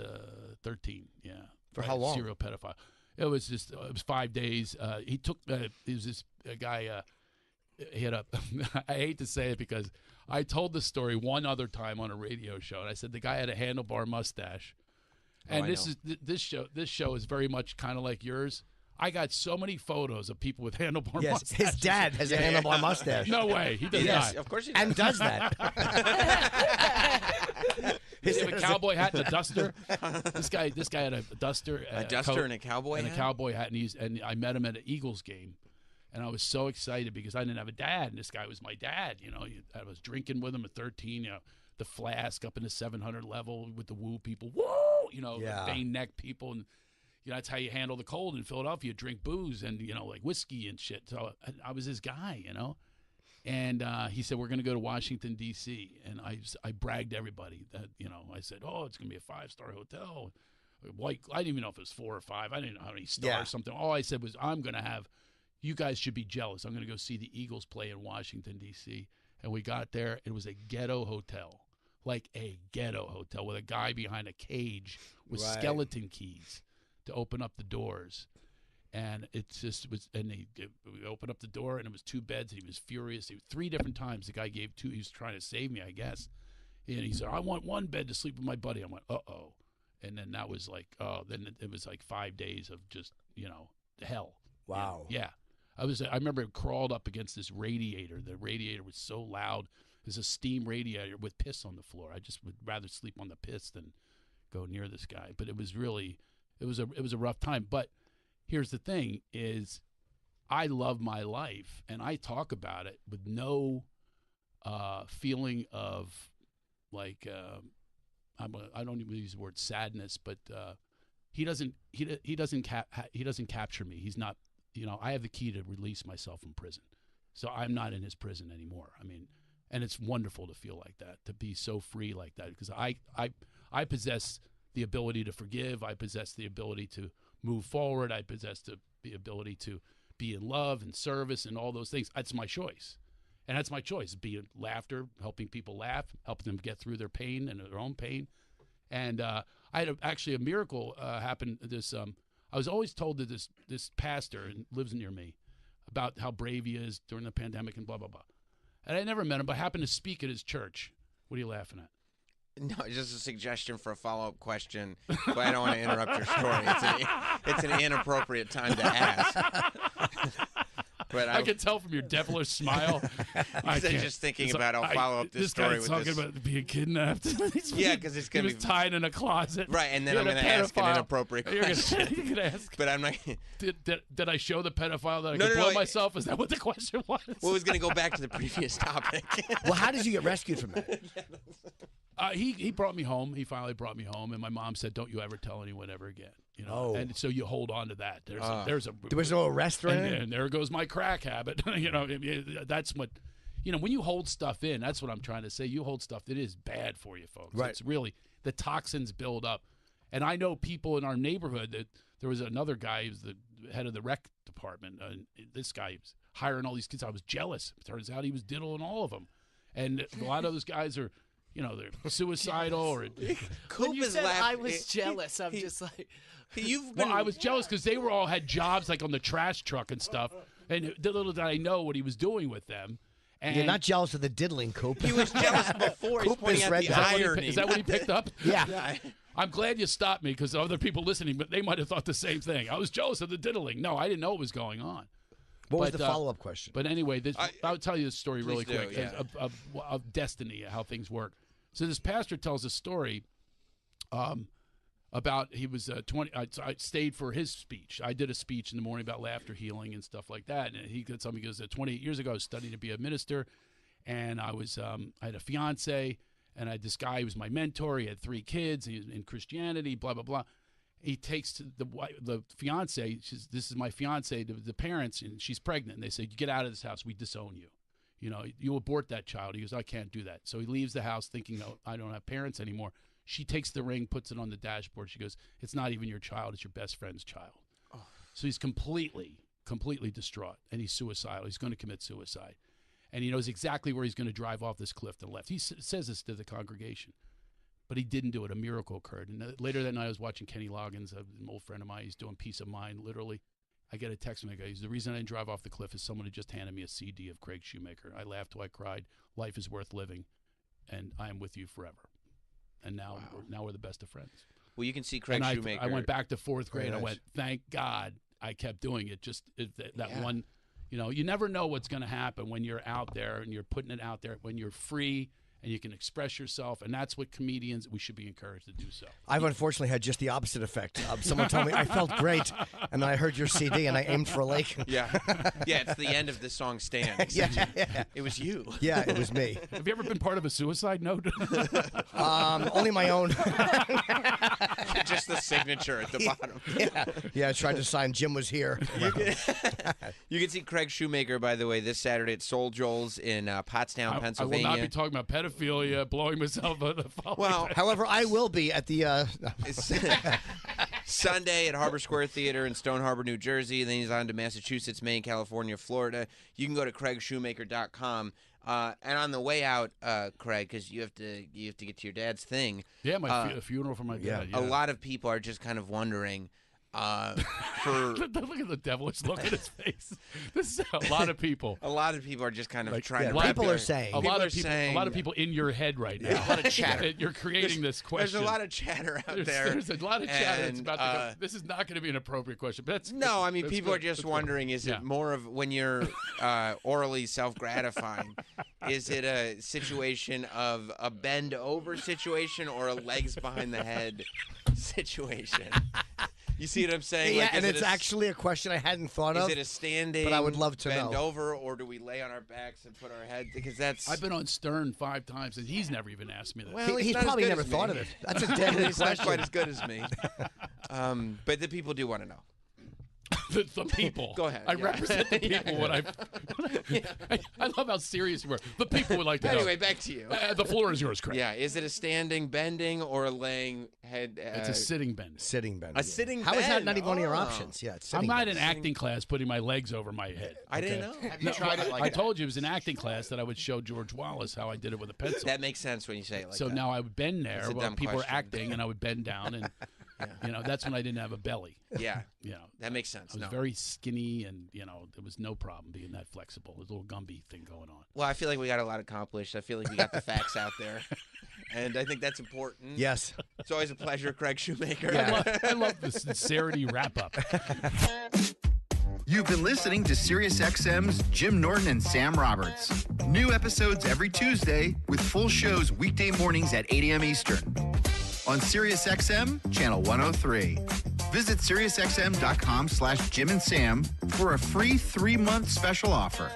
13. Yeah. For how long? Serial pedophile. It was 5 days. He took. He was this guy. He had a. I hate to say it because I told the story one other time on a radio show, and I said the guy had a handlebar mustache. And this show is very much kind of like yours. I got so many photos of people with handlebar mustaches. His dad has a handlebar mustache. No way. He does Yes, not. of course he And does. does that. Does he have a cowboy hat and a duster? This guy had a duster, duster and a cowboy hat? and a cowboy hat, and I met him at an Eagles game, and I was so excited because I didn't have a dad, and this guy was my dad. I was drinking with him at 13. The flask up in the 700 level with the woo people, woo, the vein neck people, and that's how you handle the cold in Philadelphia. Drink booze and like whiskey and shit. So I was his guy, And he said, we're going to go to Washington, D.C. And I bragged to everybody that, I said, oh, it's going to be a 5-star hotel. White, I didn't even know if it was 4 or 5. I didn't know how many stars, something. All I said was, you guys should be jealous. I'm going to go see the Eagles play in Washington, D.C. And we got there. It was a ghetto hotel, like a ghetto hotel with a guy behind a cage with skeleton keys to open up the doors. And it just was, and we opened up the door, and it was 2 beds, and he was furious. 3 different times the guy gave 2. He was trying to save me, I guess. And he said, I want 1 bed to sleep with my buddy. I went, uh-oh. And then that was like, then it was like 5 days of just, hell. Wow. Yeah. I remember it crawled up against this radiator. The radiator was so loud. There's a steam radiator with piss on the floor. I just would rather sleep on the piss than go near this guy. But it was really, it was a rough time. But here's the thing is I love my life, and I talk about it with no feeling of like, I don't even use the word sadness, but he doesn't capture me. He's not, I have the key to release myself from prison. So I'm not in his prison anymore. I mean, and it's wonderful to feel like that, to be so free like that, because I possess the ability to forgive. I possess the ability to move forward. I possess the ability to be in love and service and all those things. That's my choice. And that's my choice, be in laughter, helping people laugh, helping them get through their pain and their own pain. And I had actually a miracle happen. I was always told that this pastor lives near me about how brave he is during the pandemic and blah, blah, blah. And I never met him, but I happened to speak at his church. What are you laughing at? No, just a suggestion for a follow-up question, but I don't want to interrupt your story. It's an inappropriate time to ask. But I can tell from your devilish smile. I'm just thinking about I'll follow up this story with this. This guy's talking about being kidnapped. Yeah, because it's going to be tied in a closet. Right, and then I'm going to ask an inappropriate question. You're going to ask. But I'm not. Did I show the pedophile that I could blow myself? Is that what the question was? Well, I was going to go back to the previous topic. Well, how did you get rescued from that? He brought me home. He finally brought me home, and my mom said, "Don't you ever tell anyone ever again." And so you hold on to that. There was no arrest or anything? And there goes my crack habit. That's what, when you hold stuff in, that's what I'm trying to say. You hold stuff that is bad for you, folks. Right. It's really, the toxins build up. And I know people in our neighborhood that there was another guy who was the head of the rec department. This guy was hiring all these kids. I was jealous. It turns out he was diddling all of them. And a lot of those guys are, they're suicidal or. When you said I was jealous, I'm just like. Well, I was jealous because they all had jobs like on the trash truck and stuff, and little did I know what he was doing with them. And you're not jealous of the diddling, Coop. He was jealous before. He's pointing out the irony. Is that what he picked up? Yeah. I'm glad you stopped me because other people listening, but they might have thought the same thing. I was jealous of the diddling. No, I didn't know what was going on. What was the follow-up question? But anyway, I'll tell you this story really quick of destiny, how things work. So this pastor tells a story about he was 20. I stayed for his speech. I did a speech in the morning about laughter healing and stuff like that. And he told me, he goes, 28 years ago, I was studying to be a minister, and I had a fiance, and I had this guy who was my mentor. He had 3 kids. He was in Christianity, blah, blah, blah. He takes to the fiance. This is my fiance. The parents, and she's pregnant. And they say, "You get out of this house. We disown you. You abort that child." He goes, "I can't do that." So he leaves the house thinking, "Oh, I don't have parents anymore." She takes the ring, puts it on the dashboard. She goes, "It's not even your child. It's your best friend's child." Oh. So he's completely distraught, and he's suicidal. He's going to commit suicide. And he knows exactly where he's going to drive off this cliff to the left. He says this to the congregation, but he didn't do it. A miracle occurred. And later that night, I was watching Kenny Loggins, an old friend of mine. He's doing Peace of Mind, literally. I get a text from the guy. The reason I didn't drive off the cliff is someone had just handed me a CD of Craig Shoemaker. I laughed till I cried. Life is worth living, and I am with you forever. And now, we're the best of friends. Well, you can see Craig Shoemaker. I went back to 4th grade. I went, thank God I kept doing it. Just that one, you never know what's going to happen when you're out there and you're putting it out there, when you're free and you can express yourself, and that's what comedians, we should be encouraged to do so. I've unfortunately had just the opposite effect. Someone told me I felt great, and then I heard your CD, and I aimed for a lake. Yeah. Yeah, it's the end of the song Stand. Yeah. It was you. Yeah, it was me. Have you ever been part of a suicide note? Only my own. Just the signature at the bottom. Yeah, I tried to sign Jim was here. You can see Craig Shoemaker, by the way, this Saturday at Soul Joel's in Pottstown, I Pennsylvania. will not be talking about pedophilia, blowing myself on the phone. Well, however, I will be at the Sunday at Harbor Square Theater in Stone Harbor, New Jersey. And then he's on to Massachusetts, Maine, California, Florida. You can go to CraigShoemaker.com. And on the way out, Craig, because you have to get to your dad's thing. Yeah, my funeral for my dad. Yeah. A lot of people are just kind of wondering. Look at the devilish look at his face. This is a lot of people. A lot of people are just kind of trying to. People are saying. A lot of people in your head right now. A lot of chatter. You're creating this question. There's a lot of chatter out there. There's a lot of chatter. That's about to come. This is not going to be an appropriate question. But no, I mean people are just wondering: is it more of when you're orally self-gratifying? Is it a situation of a bend over situation or a legs behind the head situation? You see what I'm saying? Yeah, like, and it's actually a question I hadn't thought of. Is it a standing, but I would love to bend know. over, or do we lay on our backs and put our head? Because that's. I've been on Stern 5 times, and he's never even asked me that. Well, he's probably never thought of it. That's a deadly He's question. not quite as good as me. But the people do want to know. The people. Go ahead. I represent the people when I love how serious you were. The people would like to know. Anyway, back to you. The floor is yours, Craig. Yeah. Is it a standing bending or a laying head? It's a sitting bend. Sitting bend. A sitting How bend. is that not even one of your options? Yeah, it's I'm sitting not bend. in acting class putting my legs over my head. I didn't know. Have you tried it like I that? told you it was an acting class that I would show George Wallace how I did it with a pencil. That makes sense when you say it like so that. now I would bend there That's a while dumb people were question. acting, and I would bend down, and that's when I didn't have a belly. Yeah. You know, That makes sense. I was very skinny, and there was no problem being that flexible. There's a little Gumby thing going on. Well, I feel like we got a lot accomplished. I feel like we got the facts out there. And I think that's important. Yes. It's always a pleasure, Craig Shoemaker. I love the sincerity wrap-up. You've been listening to SiriusXM's Jim Norton and Sam Roberts. New episodes every Tuesday with full shows weekday mornings at 8 a.m. Eastern. On SiriusXM, Channel 103. Visit SiriusXM.com/Jim and Sam for a free 3-month special offer.